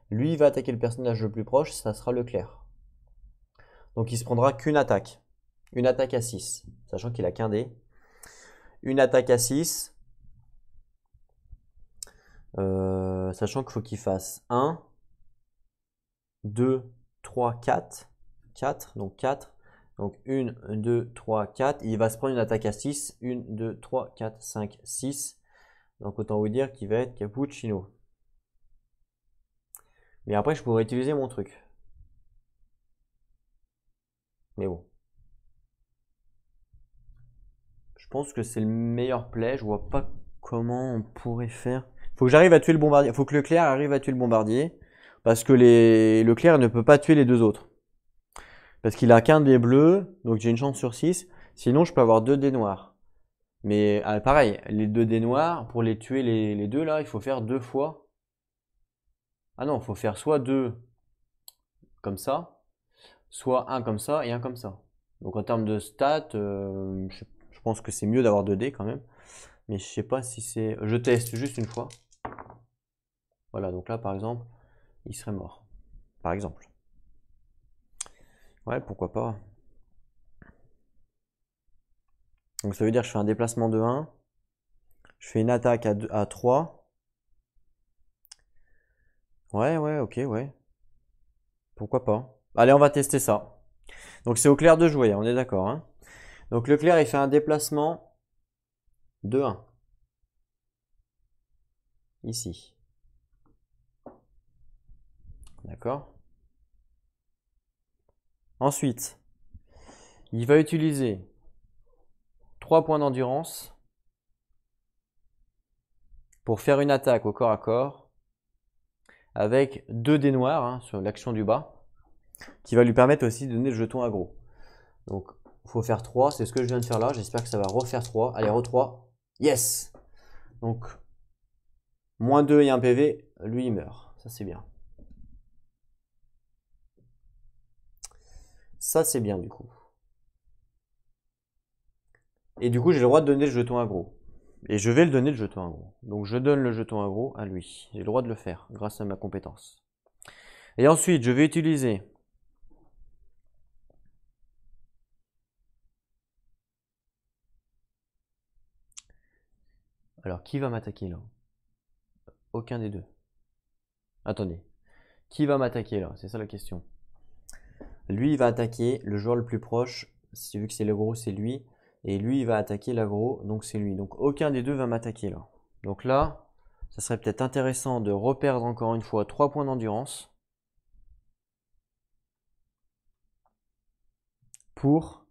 Lui, il va attaquer le personnage le plus proche, ça sera le clair. Donc il se prendra qu'une attaque. Une attaque à 6, sachant qu'il a qu'un dé. Une attaque à 6, sachant qu'il faut qu'il fasse 1, 2, 3, 4. 4, donc 4. Donc 1, 2, 3, 4. Il va se prendre une attaque à 6. 1, 2, 3, 4, 5, 6. Donc autant vous dire qu'il va être cappuccino. Mais après, je pourrais utiliser mon truc. Mais bon. Je pense que c'est le meilleur play. Je vois pas comment on pourrait faire. Faut que j'arrive à tuer le bombardier. Faut que le clair arrive à tuer le bombardier. Parce que le clair ne peut pas tuer les deux autres. Parce qu'il a qu'un dé bleu. Donc j'ai une chance sur 6. Sinon, je peux avoir 2 dés noirs. Mais pareil, les 2 dés noirs, pour les tuer les deux là, il faut faire 2 fois. Ah non, il faut faire soit 2 comme ça, soit 1 comme ça et 1 comme ça. Donc en termes de stats, je pense que c'est mieux d'avoir 2 dés quand même. Mais je sais pas si c'est... Je teste juste une fois. Voilà, donc là par exemple, il serait mort. Par exemple. Ouais, pourquoi pas. Donc ça veut dire que je fais un déplacement de 1. Je fais une attaque à 3. Ouais, ouais, ok, ouais. Pourquoi pas. Allez, on va tester ça. Donc c'est au clair de jouer, on est d'accord. Hein. Donc le clair, il fait un déplacement de 1. Ici. D'accord. Ensuite, il va utiliser 3 points d'endurance pour faire une attaque au corps à corps avec 2 dés noirs hein, sur l'action du bas qui va lui permettre aussi de donner le jeton aggro. Donc il faut faire 3, c'est ce que je viens de faire là, j'espère que ça va refaire 3. Allez, re-3. Yes. Donc moins 2 et 1 PV, lui il meurt. Ça c'est bien. Ça c'est bien du coup. Et du coup j'ai le droit de donner le jeton aggro. Et je vais le donner le jeton aggro. Donc je donne le jeton aggro à lui. J'ai le droit de le faire grâce à ma compétence. Et ensuite, je vais utiliser alors, qui va m'attaquer là? Aucun des deux. Attendez. Qui va m'attaquer là? C'est ça la question. Lui, il va attaquer le joueur le plus proche. Vu que c'est le gros, c'est lui. Et lui, il va attaquer l'aggro, donc c'est lui. Donc aucun des deux va m'attaquer là. Donc là, ça serait peut-être intéressant de reperdre encore une fois 3 points d'endurance. Pour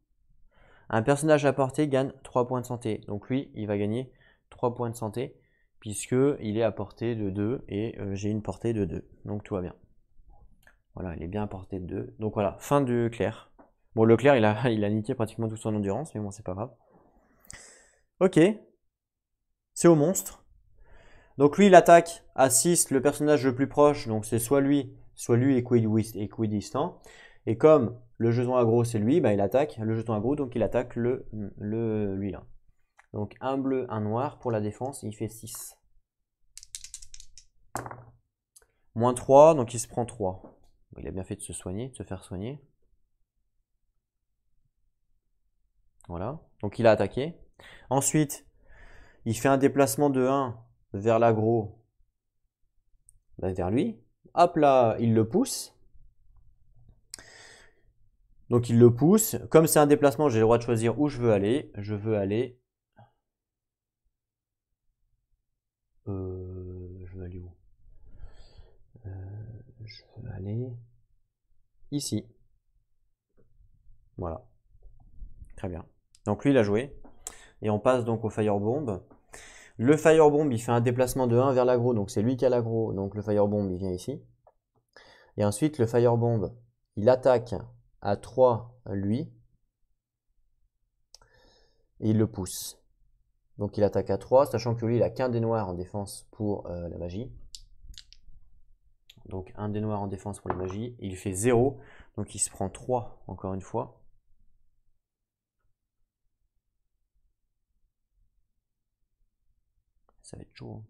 un personnage à portée gagne 3 points de santé. Donc lui, il va gagner 3 points de santé. Puisqu'il est à portée de 2 et j'ai une portée de 2. Donc tout va bien. Voilà, il est bien à portée de 2. Donc voilà, fin du clair. Bon, le clair, il a niqué pratiquement toute son endurance, mais bon, c'est pas grave. Ok. C'est au monstre. Donc lui, il attaque à 6 le personnage le plus proche. Donc c'est soit lui équidistant. Et comme le jeton aggro, c'est lui, bah, il attaque le jeton aggro, donc il attaque lui là. Donc un bleu, un noir pour la défense, il fait 6. Moins 3, donc il se prend 3. Il a bien fait de se soigner, de se faire soigner. Voilà, donc il a attaqué. Ensuite, il fait un déplacement de 1 vers l'aggro, vers lui. Hop là, il le pousse. Donc il le pousse. Comme c'est un déplacement, j'ai le droit de choisir où je veux aller. Je veux aller... je veux aller où? Je veux aller... ici. Voilà. Très bien. Donc lui, il a joué. Et on passe donc au Firebomb. Le Firebomb, il fait un déplacement de 1 vers l'aggro. Donc c'est lui qui a l'aggro. Donc le Firebomb, il vient ici. Et ensuite, le Firebomb, il attaque à 3 lui. Et il le pousse. Donc il attaque à 3, sachant que lui, il a qu'un dé noir en défense pour la magie. Donc un dé noir en défense pour la magie. Il fait 0. Donc il se prend 3 encore une fois. Ça va être chaud.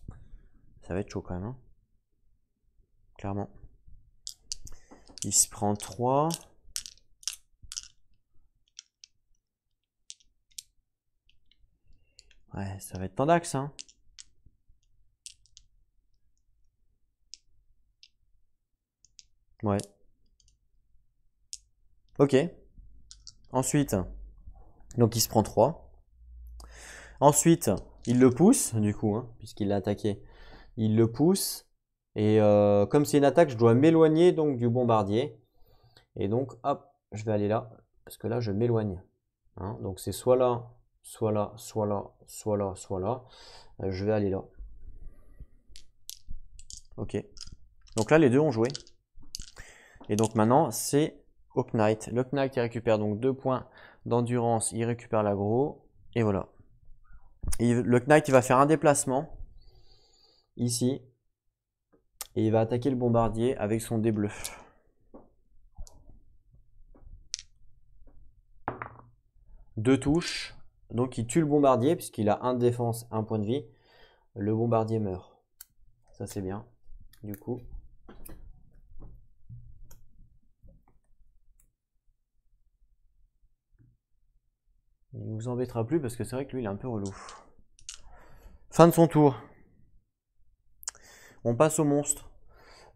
Hein. Ça va être chaud quand même. Hein. Clairement. Il se prend 3. Ouais, ça va être tendax. Hein. Ouais. Ok. Ensuite, donc il se prend 3. Ensuite, il le pousse, du coup, hein, puisqu'il l'a attaqué. Il le pousse. Et comme c'est une attaque, je dois m'éloigner donc du bombardier. Et donc, hop, je vais aller là. Parce que là, je m'éloigne. Hein, donc c'est soit là, soit là, soit là, soit là, soit là. Je vais aller là. Ok. Donc là, les deux ont joué. Et donc maintenant, c'est Hawk Knight. Le Knight, il récupère donc 2 points d'endurance. Il récupère l'aggro. Et voilà. Et le Knight, il va faire un déplacement. Ici. Et il va attaquer le bombardier avec son dé bleu. Deux touches. Donc il tue le bombardier puisqu'il a 1 de défense, 1 point de vie. Le bombardier meurt. Ça c'est bien. Du coup. Il ne vous embêtera plus parce que c'est vrai que lui il est un peu relou. Fin de son tour. On passe au monstre.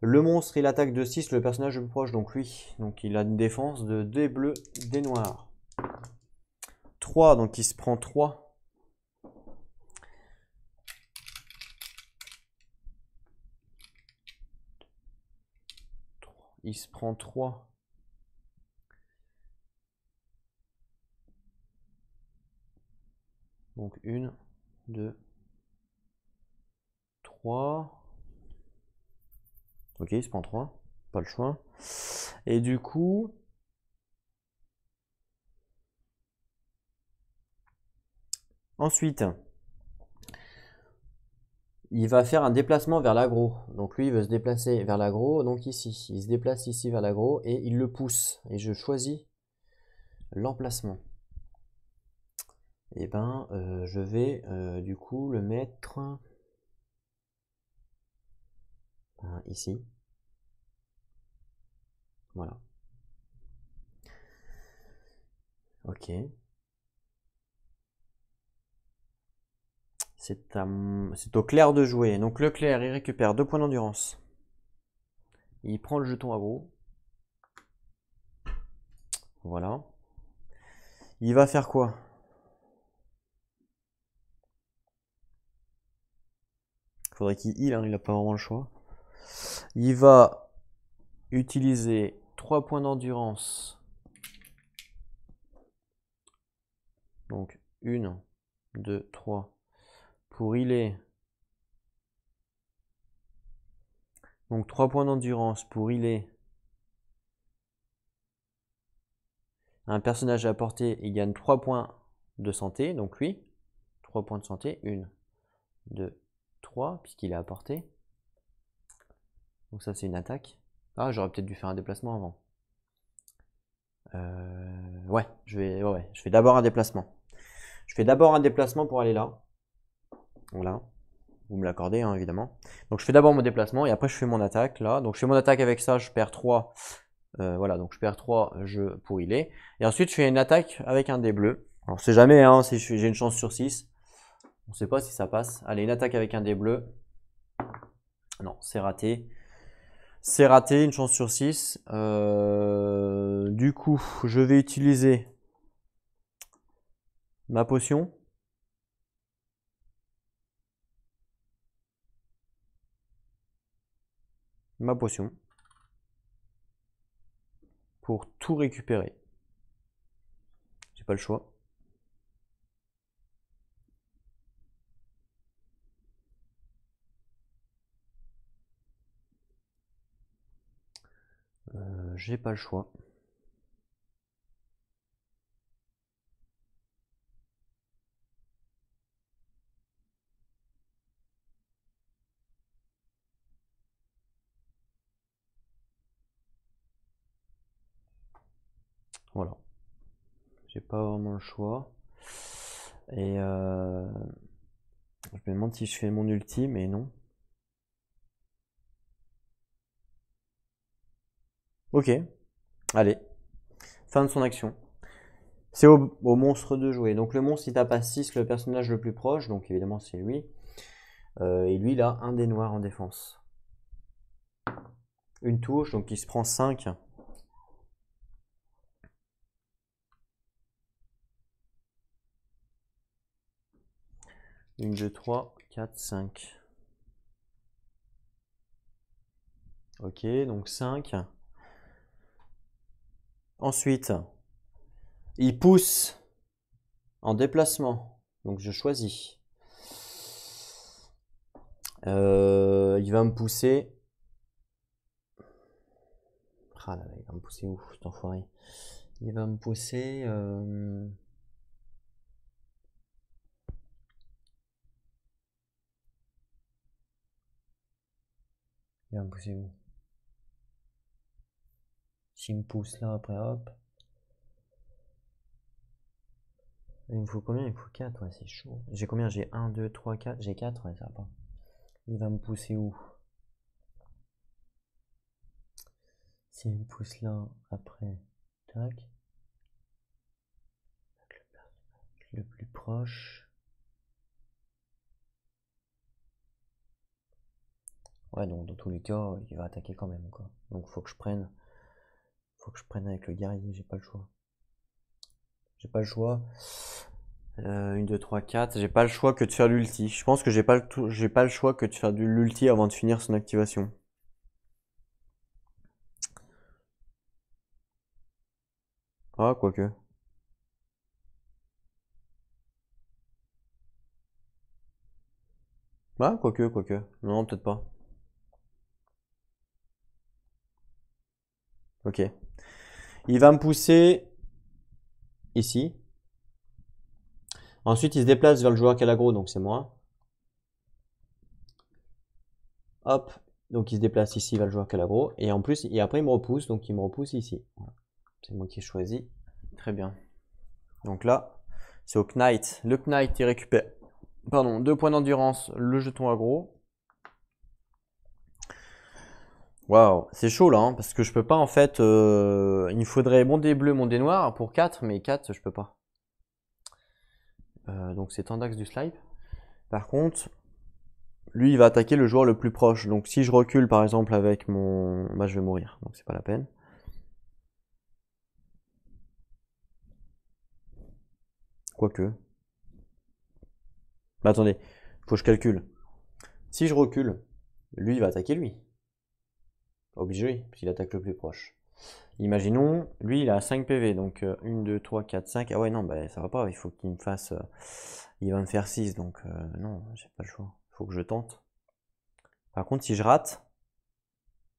Le monstre il attaque de 6 le personnage le plus proche, donc lui. Donc il a une défense de dés bleus, dés noirs. 3, donc il se prend 3. Il se prend 3. Donc 1, 2, 3. Ok, il se prend 3. Pas le choix. Et du coup... Ensuite, il va faire un déplacement vers l'aggro. Donc lui, il veut se déplacer vers l'aggro, donc ici. Il se déplace ici vers l'aggro et il le pousse. Et je choisis l'emplacement. Et ben, je vais du coup le mettre ici. Voilà. Ok. C'est au clair de jouer. Donc le clair, il récupère 2 points d'endurance. Il prend le jeton aggro. Voilà. Il va faire quoi? Faudrait qu'il heal, hein, il n'a pas vraiment le choix. Il va utiliser 3 points d'endurance. Donc 1, 2, 3 pour healer. Donc 3 points d'endurance pour healer un personnage à portée. Il gagne 3 points de santé. Donc lui, 3 points de santé. 1, 2, 3, puisqu'il est à portée. Donc ça, c'est une attaque. Ah, j'aurais peut-être dû faire un déplacement avant. Ouais, je fais d'abord un déplacement. Je fais d'abord un déplacement pour aller là. Voilà. Vous me l'accordez, hein, évidemment. Donc je fais d'abord mon déplacement et après je fais mon attaque là. Donc je fais mon attaque avec ça, je perds 3. Voilà, donc je perds 3 pour healer. Et ensuite je fais une attaque avec un dé bleu. Alors on sait jamais, hein, si j'ai une chance sur 6. On sait pas si ça passe. Allez, une attaque avec un dé bleu. Non, c'est raté. C'est raté, une chance sur 6. Du coup, je vais utiliser ma potion. Ma potion. Pour tout récupérer. J'ai pas le choix. J'ai pas le choix. Voilà. J'ai pas vraiment le choix. Et je me demande si je fais mon ulti, mais non. Ok. Allez. Fin de son action. C'est au monstre de jouer. Donc le monstre il tape à 6 le personnage le plus proche, donc évidemment c'est lui. Et lui il a un dé noir en défense. Une touche, donc il se prend 5. Une, 2, 3, 4, 5. Ok, donc 5. Ensuite, il pousse en déplacement. Donc je choisis. Il va me pousser. Ah là là, il va me pousser où, cet enfoiré? Il va me pousser. Il va me pousser où? S'il me pousse là, après hop. Il me faut combien? Il me faut 4, ouais, c'est chaud. J'ai combien? J'ai 1, 2, 3, 4. J'ai 4, ouais, ça va pas. Il va me pousser où? S'il me pousse là, après, tac. Le plus proche. Ouais, donc dans tous les cas, il va attaquer quand même, quoi. Donc faut que je prenne. Faut que je prenne avec le guerrier, j'ai pas le choix. J'ai pas le choix. 1, 2, 3, 4. J'ai pas le choix que de faire l'ulti. Je pense que j'ai pas le choix que de faire de l'ulti avant de finir son activation. Ah, quoique. Ah, quoique. Non, peut-être pas. Ok. Il va me pousser ici. Ensuite, il se déplace vers le joueur qui a l'aggro, donc c'est moi. Hop. Donc il se déplace ici vers le joueur qui a l'aggro. Et en plus, et après il me repousse, donc il me repousse ici. Voilà. C'est moi qui ai choisi. Très bien. Donc là, C'est au Knight. Le Knight, il récupère, pardon, 2 points d'endurance, le jeton aggro. Waouh, c'est chaud là, hein, parce que je peux pas en fait. Il me faudrait mon dé bleu, mon dé noir pour 4, mais 4, je peux pas. Donc c'est Tandax du slide. Par contre, lui, il va attaquer le joueur le plus proche. Donc si je recule par exemple avec mon. Bah, je vais mourir, donc c'est pas la peine. Quoique. Bah attendez, faut que je calcule. Si je recule, lui, il va attaquer lui. Obligé, puisqu'il attaque le plus proche. Imaginons, lui, il a 5 PV, donc 1, 2, 3, 4, 5. Ah ouais, non, bah ça va pas, il faut qu'il me fasse. Il va me faire 6, donc non, j'ai pas le choix. Il faut que je tente. Par contre, si je rate.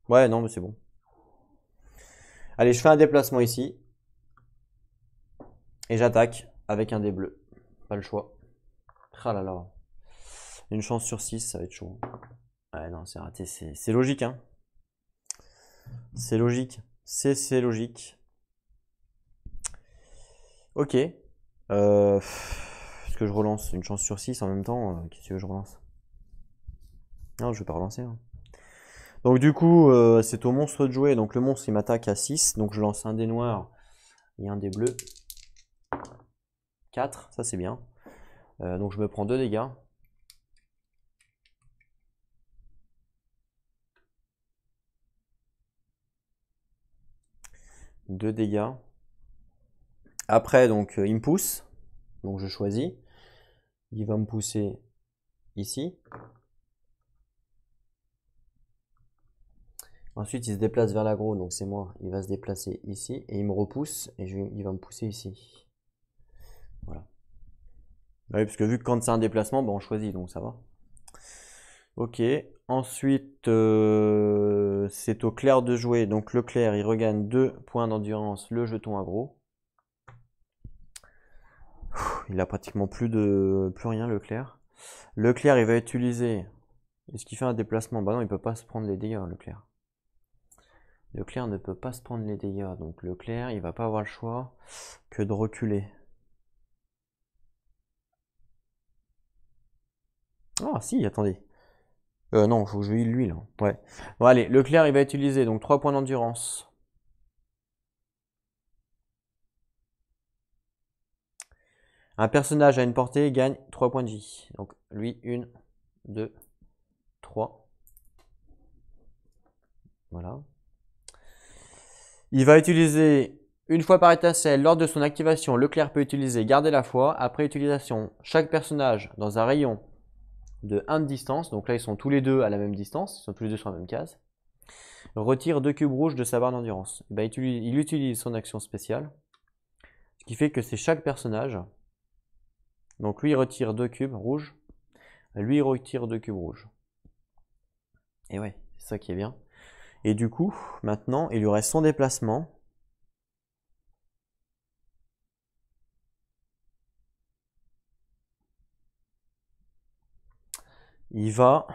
Ouais, non, mais c'est bon. Allez, je fais un déplacement ici. Et j'attaque avec un dé bleu. Pas le choix. Ah là là. Une chance sur 6, ça va être chaud. Ouais, non, c'est raté. C'est logique, hein. C'est logique. C'est logique. Ok. Est-ce que je relance une chance sur 6 en même temps? Qu'est-ce que tu veux que je relance? Non, je vais pas relancer. Hein. Donc du coup, c'est au monstre de jouer. Donc le monstre, il m'attaque à 6. Donc je lance un dé noir et un dé bleu. 4, ça c'est bien. Donc je me prends 2 dégâts. Deux dégâts. Après, donc, il me pousse. Donc, je choisis. Il va me pousser ici. Ensuite, il se déplace vers l'aggro. Donc, c'est moi. Il va se déplacer ici. Et il me repousse. Et il va me pousser ici. Voilà. Oui, parce que vu que quand c'est un déplacement, ben, on choisit. Donc, ça va. Ok. Ensuite, c'est au clair de jouer. Donc, le clair, il regagne 2 points d'endurance. Le jeton aggro. Il a pratiquement plus rien, Leclerc. Leclerc, il va utiliser. Est-ce qu'il fait un déplacement? Bah non, il peut pas se prendre les dégâts, Leclerc. Leclerc ne peut pas se prendre les dégâts. Donc Leclerc, il va pas avoir le choix que de reculer. Ah si, attendez. Non, faut que je heal lui là. Ouais. Bon allez, Leclerc, il va utiliser donc 3 points d'endurance. Un personnage à une portée gagne 3 points de vie. Donc lui, 1, 2, 3. Voilà. Il va utiliser une fois par étincelle lors de son activation. Leclerc peut utiliser garder la foi. Après utilisation, chaque personnage dans un rayon de 1 de distance. Donc là, ils sont tous les deux à la même distance. Ils sont tous les deux sur la même case. Retire 2 cubes rouges de sa barre d'endurance. Il utilise son action spéciale. Ce qui fait que c'est chaque personnage. Donc lui, il retire 2 cubes rouges. Lui, il retire 2 cubes rouges. Et ouais, c'est ça qui est bien. Et du coup, maintenant, il lui reste son déplacement. Il va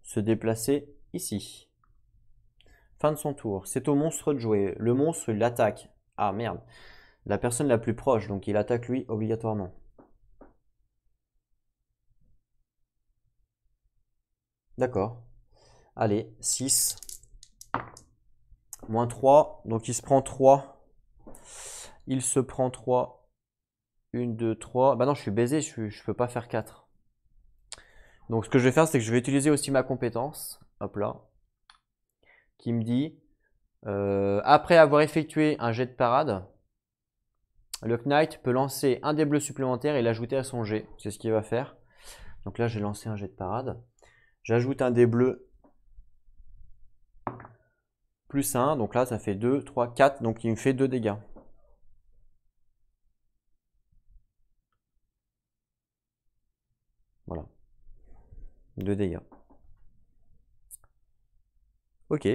se déplacer ici. Fin de son tour. C'est au monstre de jouer. Le monstre, il attaque. Ah merde. La personne la plus proche, donc il attaque lui obligatoirement. D'accord. Allez, 6. Moins 3. Donc il se prend 3. Il se prend 3. 1, 2, 3. Bah non, je suis baisé, je peux pas faire 4. Donc ce que je vais faire, c'est que je vais utiliser aussi ma compétence. Hop là. Qui me dit, après avoir effectué un jet de parade, le Knight peut lancer un dé bleu supplémentaire et l'ajouter à son jet. C'est ce qu'il va faire. Donc là, j'ai lancé un jet de parade. J'ajoute un dé bleu plus 1. Donc là, ça fait 2, 3, 4. Donc il me fait 2 dégâts. Voilà. 2 dégâts. Ok.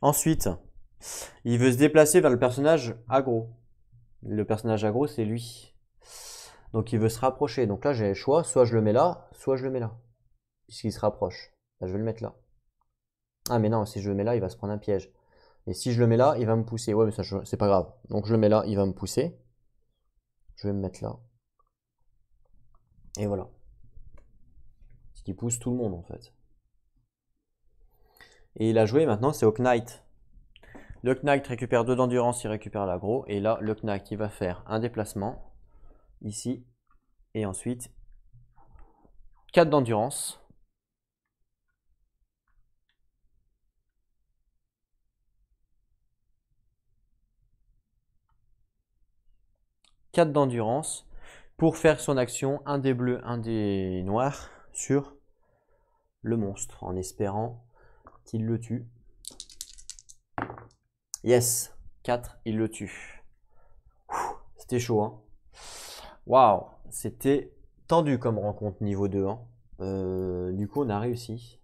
Ensuite, il veut se déplacer vers le personnage aggro. Le personnage aggro, c'est lui. Donc il veut se rapprocher. Donc là, j'ai le choix. Soit je le mets là, soit je le mets là. Puisqu'il se rapproche. Là, je vais le mettre là. Ah mais non, si je le mets là, il va se prendre un piège. Et si je le mets là, il va me pousser. Ouais, mais ça, c'est pas grave. Donc je le mets là, il va me pousser. Je vais me mettre là. Et voilà. Ce qui pousse tout le monde en fait. Et il a joué maintenant, c'est au Knight. Le Knight récupère 2 d'endurance, il récupère l'aggro. Et là, le Knight, il va faire un déplacement. Ici. Et ensuite, 4 d'endurance. D'endurance pour faire son action, un des bleus, un des noirs sur le monstre, en espérant qu'il le tue. Yes, 4, il le tue. C'était chaud, hein. Waouh, c'était tendu comme rencontre niveau 2. Hein. Du coup, on a réussi.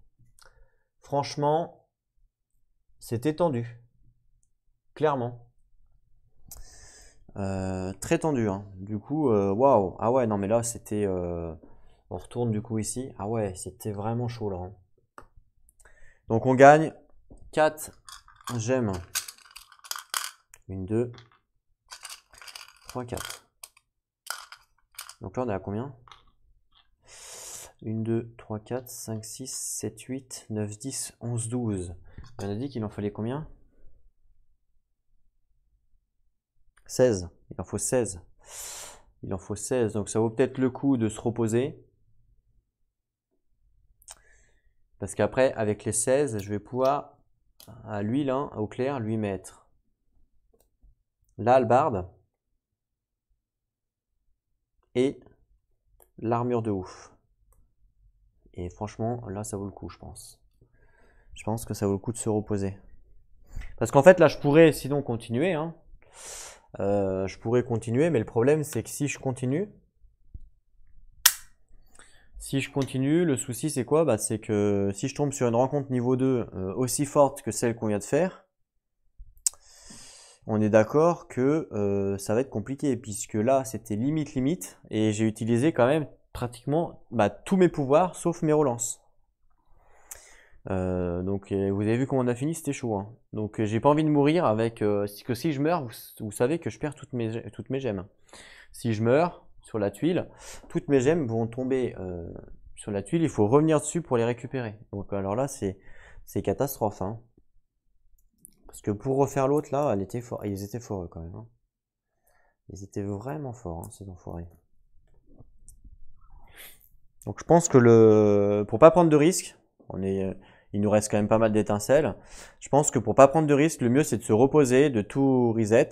Franchement, c'était tendu. Clairement. Très tendu. Hein. Du coup, waouh. Ah ouais, non, mais là, c'était... on retourne du coup ici. Ah ouais, c'était vraiment chaud là. Hein. Donc, on gagne 4 gemmes. 1, 2, 3, 4. Donc là, on est à combien? 1, 2, 3, 4, 5, 6, 7, 8, 9, 10, 11, 12. On a dit qu'il en fallait combien? 16. Il en faut 16. Il en faut 16. Donc ça vaut peut-être le coup de se reposer. Parce qu'après, avec les 16, je vais pouvoir, à lui là, au clair, lui mettre la hallebarde et l'armure de ouf. Et franchement, là, ça vaut le coup, je pense. Je pense que ça vaut le coup de se reposer. Parce qu'en fait, là, je pourrais sinon continuer. Hein. Je pourrais continuer, mais le problème, c'est que si je continue, le souci, c'est quoi? Bah, c'est que si je tombe sur une rencontre niveau 2 aussi forte que celle qu'on vient de faire, on est d'accord que ça va être compliqué, puisque là, c'était limite, et j'ai utilisé quand même pratiquement tous mes pouvoirs, sauf mes relances. Donc vous avez vu comment on a fini, c'était chaud. Hein. Donc j'ai pas envie de mourir avec que si je meurs, vous savez que je perds toutes mes gemmes. Si je meurs sur la tuile, toutes mes gemmes vont tomber sur la tuile. Il faut revenir dessus pour les récupérer. Donc alors là c'est catastrophe. Hein. Parce que pour refaire l'autre là, ils étaient forts quand même. Hein. Ils étaient vraiment forts hein, ces enfoirés. Donc je pense que pour pas prendre de risques, il nous reste quand même pas mal d'étincelles. Je pense que pour pas prendre de risques, le mieux c'est de se reposer, de tout reset,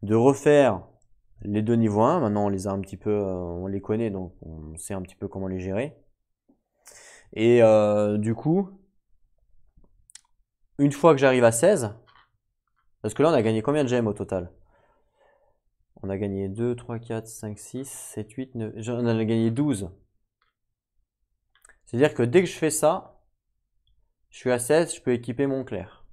de refaire les 2 niveaux 1. Maintenant on les a un petit peu, on les connaît donc on sait un petit peu comment les gérer. Et du coup, une fois que j'arrive à 16, parce que là on a gagné combien de gemmes au total? On a gagné 2, 3, 4, 5, 6, 7, 8, 9, on en a gagné 12. C'est-à-dire que dès que je fais ça, je suis à 16, je peux équiper mon clair.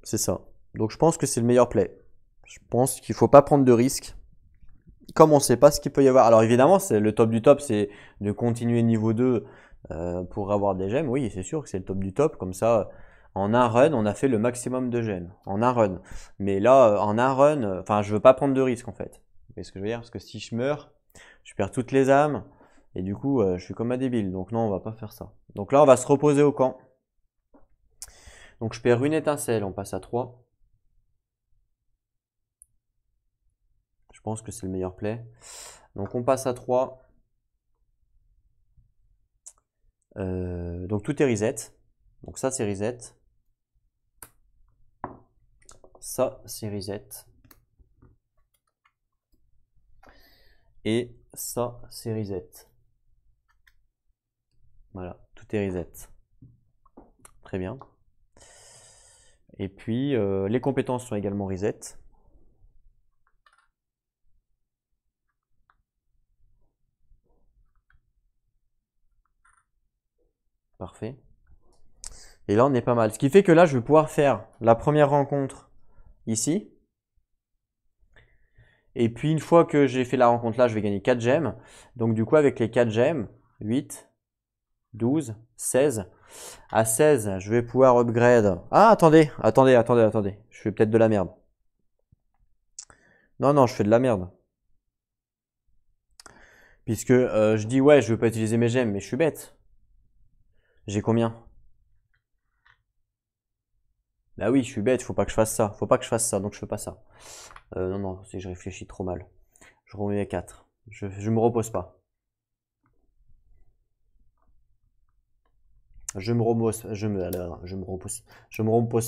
C'est ça. Donc je pense que c'est le meilleur play. Je pense qu'il ne faut pas prendre de risques. Comme on ne sait pas ce qu'il peut y avoir. Alors évidemment, c'est le top du top, c'est de continuer niveau 2 pour avoir des gemmes. Oui, c'est sûr que c'est le top du top. Comme ça, en un run, on a fait le maximum de gemmes. En un run. Mais là, en un run, enfin, je veux pas prendre de risques en fait. Vous voyez ce que je veux dire? Parce que si je meurs, je perds toutes les âmes. Et du coup, je suis comme un débile. Donc non, on va pas faire ça. Donc là, on va se reposer au camp. Donc je perds une étincelle, on passe à 3. Je pense que c'est le meilleur play. Donc on passe à 3. Donc tout est reset. Donc ça c'est reset. Ça c'est reset. Et ça c'est reset. Voilà, tout est reset. Très bien. Et puis les compétences sont également reset. Parfait. Et là on est pas mal. Ce qui fait que là je vais pouvoir faire la première rencontre ici. Et puis une fois que j'ai fait la rencontre là, je vais gagner 4 gemmes. Donc du coup avec les 4 gemmes, 8, 12, 16. À 16, je vais pouvoir upgrade. Ah, attendez. Je fais peut-être de la merde. Non, je fais de la merde. Puisque je dis, ouais, je veux pas utiliser mes gemmes, mais je suis bête. J'ai combien? Bah oui, je suis bête, faut pas que je fasse ça. Faut pas que je fasse ça, donc je fais pas ça. Non, c'est que je réfléchis trop mal. Je remets mes 4. Je me repose pas. Je me repose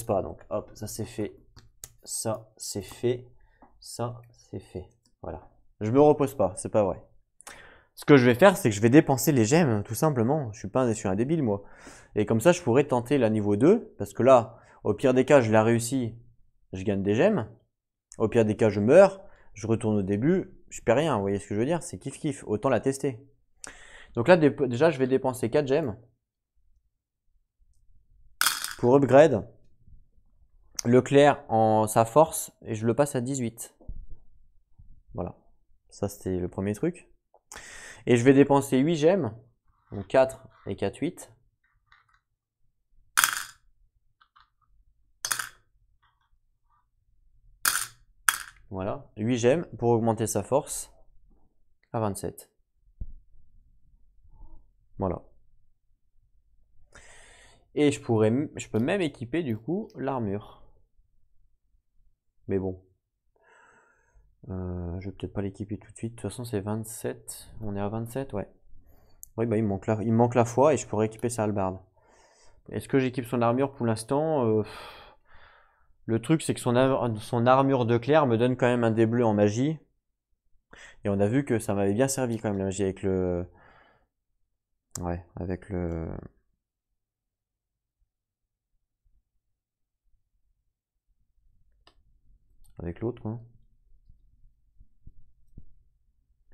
pas. Donc, hop, ça c'est fait. Ça c'est fait. Ça c'est fait. Voilà. Je me repose pas, c'est pas vrai. Ce que je vais faire, c'est que je vais dépenser les gemmes, tout simplement. Je suis un débile, moi. Et comme ça, je pourrais tenter la niveau 2. Parce que là, au pire des cas, je la réussis. Je gagne des gemmes. Au pire des cas, je meurs. Je retourne au début. Je perds rien. Vous voyez ce que je veux dire? C'est kiff-kiff. Autant la tester. Donc là, déjà, je vais dépenser 4 gemmes. Pour upgrade Leclerc en sa force. Et je le passe à 18. Voilà. Ça, c'était le premier truc. Et je vais dépenser 8 gemmes. Donc 4 et 4, 8. Voilà, 8 gemmes pour augmenter sa force à 27. Voilà. Et je peux même équiper du coup l'armure. Mais bon. Je vais peut-être pas l'équiper tout de suite. De toute façon, c'est 27. On est à 27, ouais. Oui, bah il me manque la foi et je pourrais équiper sa hallebarde. Est-ce que j'équipe son armure pour l'instant? Le truc, c'est que son armure de clair me donne quand même un dé bleu en magie. Et on a vu que ça m'avait bien servi quand même la magie avec le... Ouais, avec le... Avec l'autre, quoi.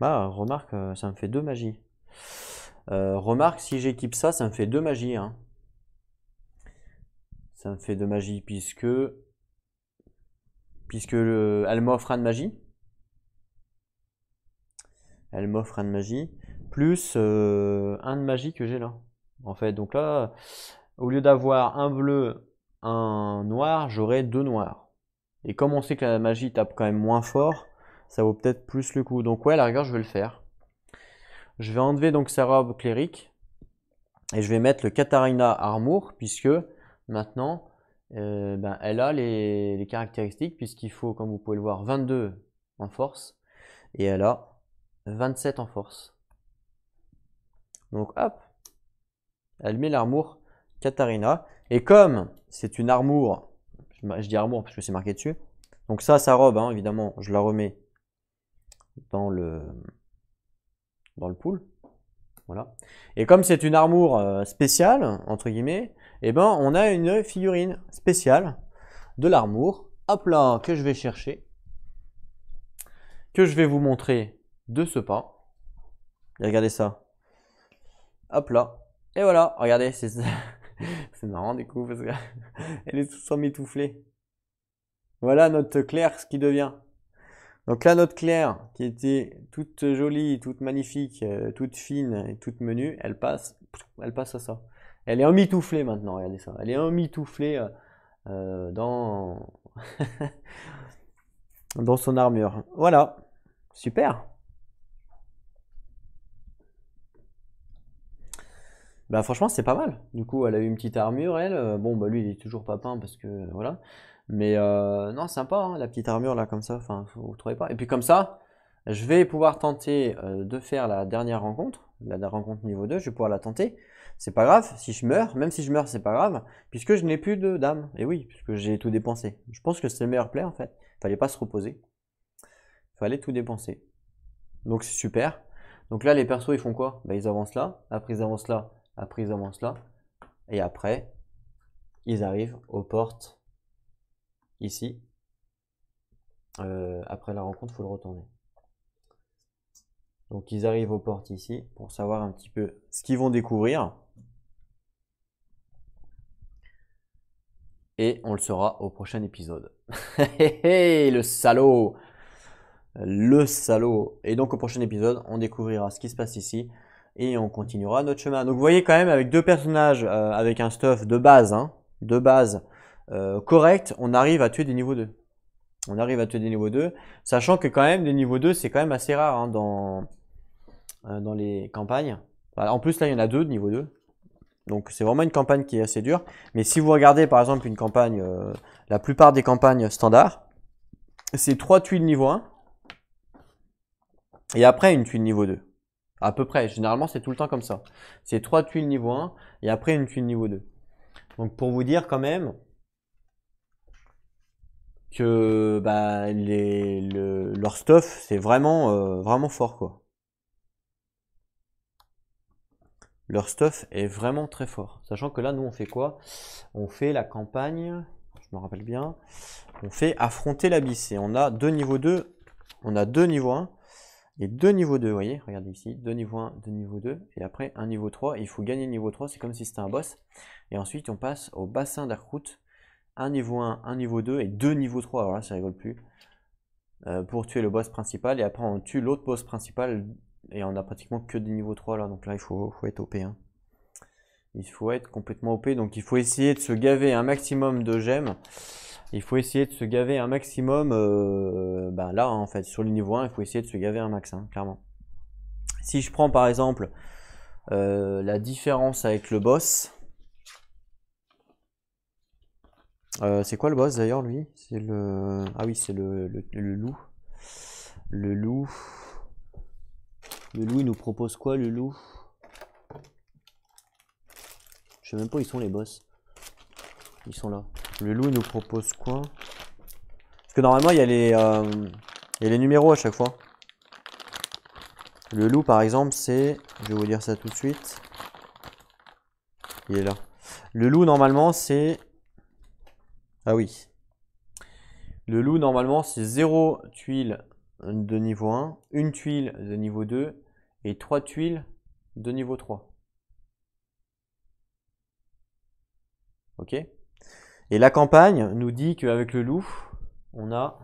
Bah, remarque, ça me fait 2 magies. Remarque, si j'équipe ça, ça me fait 2 magies, hein. Ça me fait 2 magies puisque elle m'offre un de magie. Elle m'offre un de magie. Plus un de magie que j'ai là. En fait, donc là, au lieu d'avoir un bleu, un noir, j'aurai 2 noirs. Et comme on sait que la magie tape quand même moins fort, ça vaut peut-être plus le coup. Donc ouais, à la rigueur, je vais le faire. Je vais enlever donc sa robe clérique. Et je vais mettre le Katarina Armour, puisque maintenant, elle a les caractéristiques, puisqu'il faut, comme vous pouvez le voir, 22 en force. Et elle a 27 en force. Donc hop, elle met l'armour Katarina. Et comme c'est une armour, je dis armour parce que c'est marqué dessus. Donc ça, sa robe, hein, évidemment, je la remets dans le pool. Voilà. Et comme c'est une armour spéciale, entre guillemets, eh ben, on a une figurine spéciale de l'armour. Hop là, que je vais chercher. Que je vais vous montrer de ce pas. Et regardez ça. Hop là. Et voilà, regardez, c'est c'est marrant du coup, parce qu'elle est tout emmitouflée. Voilà notre Claire, ce qui devient. Donc là, notre Claire, qui était toute jolie, toute magnifique, toute fine et toute menue, elle passe à ça. Elle est emmitouflée maintenant, regardez ça. Elle est emmitouflée dans... dans son armure. Voilà, super. Bah franchement, c'est pas mal. Du coup, elle a eu une petite armure, elle. Bon, bah lui, il est toujours pas peint parce que voilà. Mais non, sympa, hein, la petite armure là, comme ça. Enfin, vous trouvez pas? Et puis comme ça, je vais pouvoir tenter de faire la dernière rencontre, la rencontre niveau 2. Je vais pouvoir la tenter. C'est pas grave si je meurs. Même si je meurs, c'est pas grave, puisque je n'ai plus de dame. Et oui, puisque j'ai tout dépensé. Je pense que c'est le meilleur play en fait. Fallait pas se reposer. Fallait tout dépenser. Donc c'est super. Donc là, les persos, ils font quoi? Bah, ils avancent là. Après, ils avancent là. Après, ils avancent là. Et après, ils arrivent aux portes ici. Après la rencontre, il faut le retourner. Donc, ils arrivent aux portes ici pour savoir un petit peu ce qu'ils vont découvrir. Et on le saura au prochain épisode. Le salaud! Le salaud! Et donc, au prochain épisode, on découvrira ce qui se passe ici. et on continuera notre chemin. Donc vous voyez quand même avec deux personnages avec un stuff de base, hein, correct, on arrive à tuer des niveaux 2. On arrive à tuer des niveaux 2, sachant que quand même des niveaux 2 c'est quand même assez rare hein, dans les campagnes. En plus là il y en a 2 de niveau 2. Donc c'est vraiment une campagne qui est assez dure. Mais si vous regardez par exemple une campagne, la plupart des campagnes standards, c'est 3 tuiles niveau 1 et après une tuile niveau 2. À peu près, généralement c'est tout le temps comme ça. C'est 3 tuiles niveau 1 et après une tuile niveau 2. Donc pour vous dire quand même que bah, leur stuff c'est vraiment fort quoi. Leur stuff est vraiment très fort. Sachant que là, nous, on fait quoi? On fait la campagne, je me rappelle bien, on fait affronter l'abysse. Et on a 2 niveaux 2, on a 2 niveaux 1 et 2 niveaux 2, vous voyez, regardez ici, 2 niveaux 1, 2 niveaux 2, et après un niveau 3, il faut gagner le niveau 3, c'est comme si c'était un boss. Et ensuite, on passe au bassin d'Arkrout, un niveau 1, un niveau 2 et 2 niveaux 3, alors là, ça rigole plus, pour tuer le boss principal, et après on tue l'autre boss principal, et on a pratiquement que des niveaux 3 là, donc là il faut être OP. Hein. Il faut être complètement OP, donc il faut essayer de se gaver un maximum de gemmes. Il faut essayer de se gaver un maximum, ben là en fait, sur le niveau 1, il faut essayer de se gaver un max, hein, clairement. Si je prends par exemple la différence avec le boss, c'est quoi le boss d'ailleurs lui? C'est le... Ah oui, c'est le loup. Le loup... Le loup, il nous propose quoi, le loup? Je sais même pas où ils sont les boss. Ils sont là. Le loup, il nous propose quoi? Parce que normalement, il y a les numéros à chaque fois. Le loup, par exemple, c'est... Je vais vous dire ça tout de suite. Il est là. Le loup, normalement, c'est... Ah oui. Le loup, normalement, c'est 0 tuile de niveau 1, 1 tuile de niveau 2 et 3 tuiles de niveau 3. Ok? Et la campagne nous dit qu'avec le loup, on a...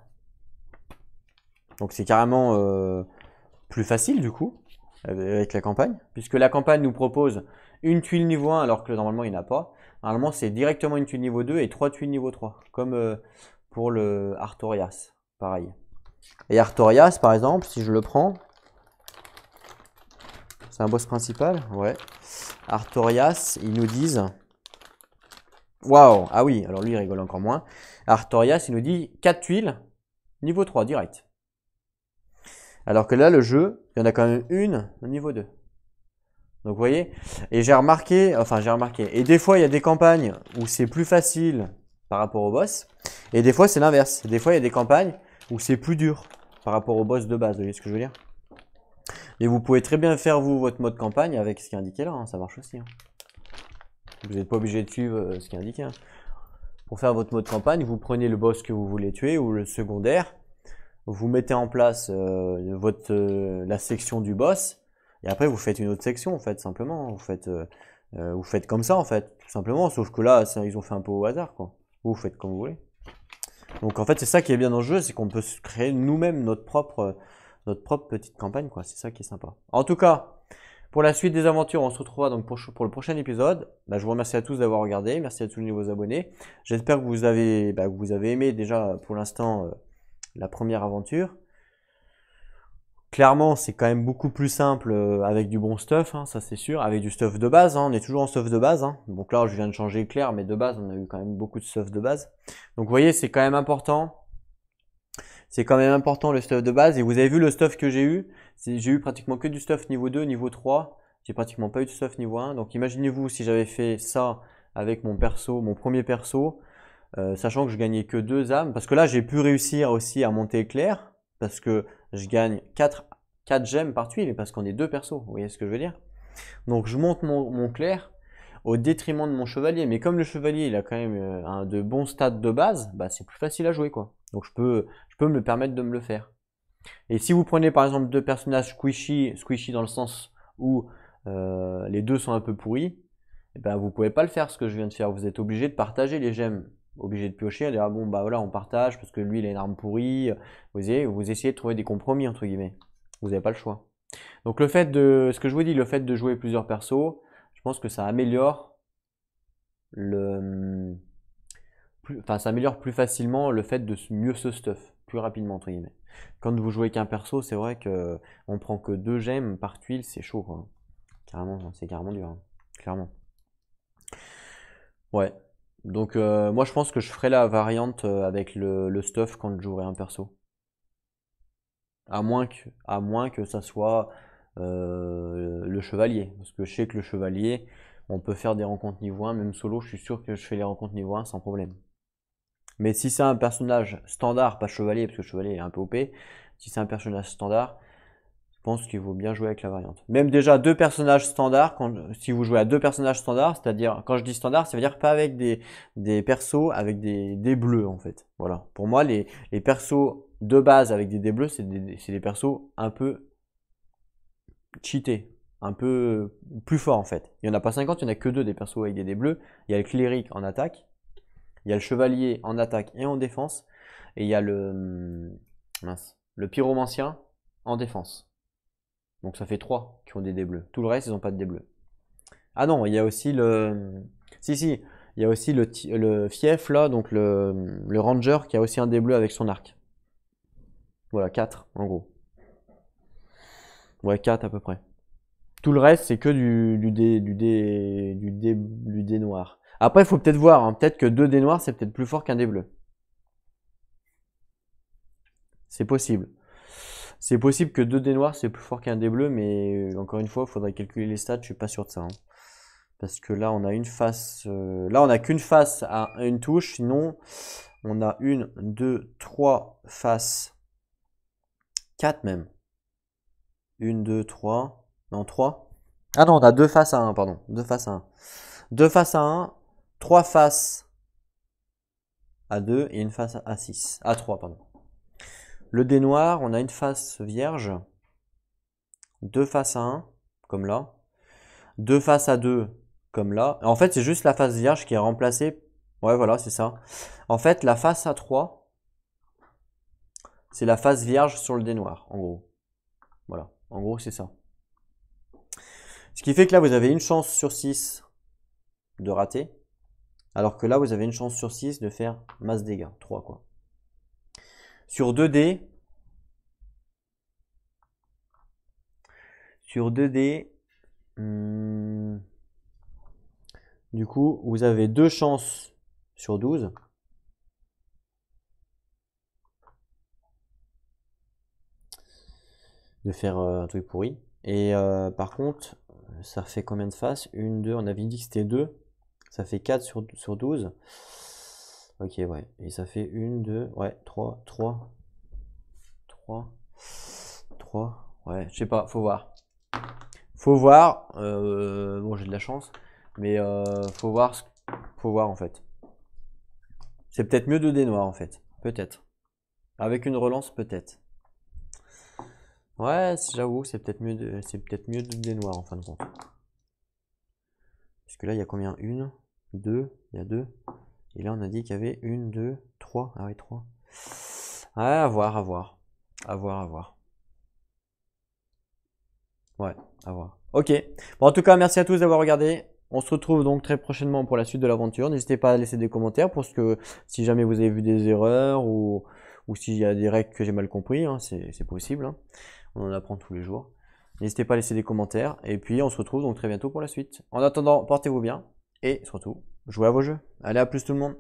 Donc c'est carrément plus facile du coup, avec la campagne, puisque la campagne nous propose une tuile niveau 1 alors que normalement il n'y en a pas. Normalement c'est directement une tuile niveau 2 et 3 tuiles niveau 3, comme pour le Artorias, pareil. Et Artorias par exemple, si je le prends, c'est un boss principal, ouais. Artorias, ils nous disent... Waouh, ah oui, alors lui il rigole encore moins. Artorias, il nous dit 4 tuiles, niveau 3, direct. Alors que là, le jeu, il y en a quand même une au niveau 2. Donc vous voyez, et j'ai remarqué, et des fois il y a des campagnes où c'est plus facile par rapport au boss, et des fois c'est l'inverse. Des fois il y a des campagnes où c'est plus dur par rapport au boss de base, vous voyez ce que je veux dire? Et vous pouvez très bien faire vous votre mode campagne avec ce qui est indiqué là, hein, ça marche aussi. Hein. Vous n'êtes pas obligé de suivre ce qui est indiqué. Hein. Pour faire votre mode campagne, vous prenez le boss que vous voulez tuer ou le secondaire, vous mettez en place la section du boss, et après vous faites une autre section en fait, simplement. Vous faites comme ça en fait, tout simplement, sauf que là, ils ont fait un peu au hasard quoi. Vous faites comme vous voulez. Donc en fait, c'est ça qui est bien dans le jeu, c'est qu'on peut se créer nous-mêmes notre propre petite campagne quoi, c'est ça qui est sympa. En tout cas, pour la suite des aventures, on se retrouvera donc pour le prochain épisode. Je vous remercie à tous d'avoir regardé, merci à tous les nouveaux abonnés. J'espère que vous avez aimé déjà pour l'instant la première aventure. Clairement, c'est quand même beaucoup plus simple avec du bon stuff, hein, ça c'est sûr, avec du stuff de base, hein, on est toujours en stuff de base. Hein. Donc là, je viens de changer clair, mais de base, on a eu quand même beaucoup de stuff de base. Donc vous voyez, c'est quand même important. C'est quand même important le stuff de base. Et vous avez vu le stuff que j'ai eu. J'ai eu pratiquement que du stuff niveau 2, niveau 3. J'ai pratiquement pas eu de stuff niveau 1. Donc imaginez-vous si j'avais fait ça avec mon perso, mon premier perso, sachant que je gagnais que 2 âmes. Parce que là, j'ai pu réussir aussi à monter éclair. Parce que je gagne 4 gemmes par tuile. Parce qu'on est 2 persos. Vous voyez ce que je veux dire? Donc je monte mon clair au détriment de mon chevalier. Mais comme le chevalier, il a quand même de bons stats de base, c'est plus facile à jouer quoi. Donc je peux me permettre de me le faire. Et si vous prenez par exemple 2 personnages squishy dans le sens où les 2 sont un peu pourris, vous pouvez pas le faire ce que je viens de faire. Vous êtes obligé de partager les gemmes, obligé de piocher, et de dire bon voilà on partage parce que lui il a une arme pourrie. Vous essayez de trouver des compromis entre guillemets. Vous n'avez pas le choix. Donc le fait de, ce que je vous dis, le fait de jouer plusieurs persos, je pense que ça améliore enfin ça améliore plus facilement le fait de mieux se stuff, plus rapidement entre guillemets. Quand vous jouez qu'un perso, c'est vrai que on prend que 2 gemmes par tuile, c'est chaud quoi. Carrément, c'est carrément dur, hein. Clairement. Ouais. Donc moi je pense que je ferai la variante avec le stuff quand je jouerai un perso. À moins que ça soit le chevalier. Parce que je sais que le chevalier, on peut faire des rencontres niveau 1, même solo, je suis sûr que je fais les rencontres niveau 1 sans problème. Mais si c'est un personnage standard, pas chevalier, parce que le chevalier est un peu OP, si c'est un personnage standard, je pense qu'il vaut bien jouer avec la variante. Même déjà deux personnages standards, si vous jouez à deux personnages standards, c'est-à-dire, quand je dis standard, ça veut dire pas avec des persos avec des bleus en fait. Voilà. Pour moi, les persos de base avec des dés bleus, c'est des persos un peu cheatés, un peu plus forts en fait. Il n'y en a pas 50, il n'y en a que deux des persos avec des dés bleus. Il y a le cléric en attaque, il y a le chevalier en attaque et en défense, et il y a le pyromancien en défense. Donc ça fait 3 qui ont des dés bleus. Tout le reste, ils n'ont pas de dés bleus. Ah non, il y a aussi le... Si, il y a aussi le fief là, donc le ranger qui a aussi un dé bleu avec son arc. Voilà, 4 en gros. Ouais, 4 à peu près. Tout le reste, c'est que du dé noir. Après, il faut peut-être voir, hein. Peut-être que 2 dés noirs, c'est peut-être plus fort qu'un dé bleu. C'est possible. C'est possible que 2 dés noirs, c'est plus fort qu'un dé bleu, mais encore une fois, il faudrait calculer les stats, je suis pas sûr de ça, hein. Parce que là, on a une face. Là, on n'a qu'une face à une touche. Sinon, on a 1, 2, 3 faces. 4 même. 1, 2, 3. Non, 3. Ah non, on a 2 faces à 1, pardon. 2 faces à 1. 2 faces à 1. 3 faces à 2 et une face à 6. À 3, pardon. Le dé noir, on a une face vierge. 2 faces à 1, comme là. 2 faces à 2, comme là. En fait, c'est juste la face vierge qui est remplacée. Ouais, voilà, c'est ça. En fait, la face à 3, c'est la face vierge sur le dé noir, en gros. Voilà, en gros, c'est ça. Ce qui fait que là, vous avez une chance sur 6 de rater. Alors que là, vous avez une chance sur 6 de faire masse dégâts. 3, quoi. Sur 2 dés, du coup, vous avez 2 chances sur 12. De faire un truc pourri. Et par contre, ça fait combien de faces? 1, 2, on avait dit que c'était 2. Ça fait 4 sur 12. Ok, ouais. Et ça fait 1, 2, ouais, 3, 3. 3. 3. Ouais, je sais pas, faut voir. Faut voir. Bon, j'ai de la chance. Mais faut voir, faut voir en fait. C'est peut-être mieux de dés noirs en fait. Peut-être. Avec une relance, peut-être. Ouais, j'avoue, c'est peut-être mieux de dés noirs en fin de compte. Parce que là, il y a combien? 1, 2, il y a 2. Et là, on a dit qu'il y avait 1, 2, 3. Ah oui, 3. Ouais, à voir, à voir. À voir, à voir. Ouais, à voir. Ok. Bon, en tout cas, merci à tous d'avoir regardé. On se retrouve donc très prochainement pour la suite de l'aventure. N'hésitez pas à laisser des commentaires pour ce que si jamais vous avez vu des erreurs ou s'il y a des règles que j'ai mal compris, hein, c'est possible, hein. On en apprend tous les jours. N'hésitez pas à laisser des commentaires. Et puis, on se retrouve donc très bientôt pour la suite. En attendant, portez-vous bien. Et surtout, jouez à vos jeux. Allez, à plus tout le monde.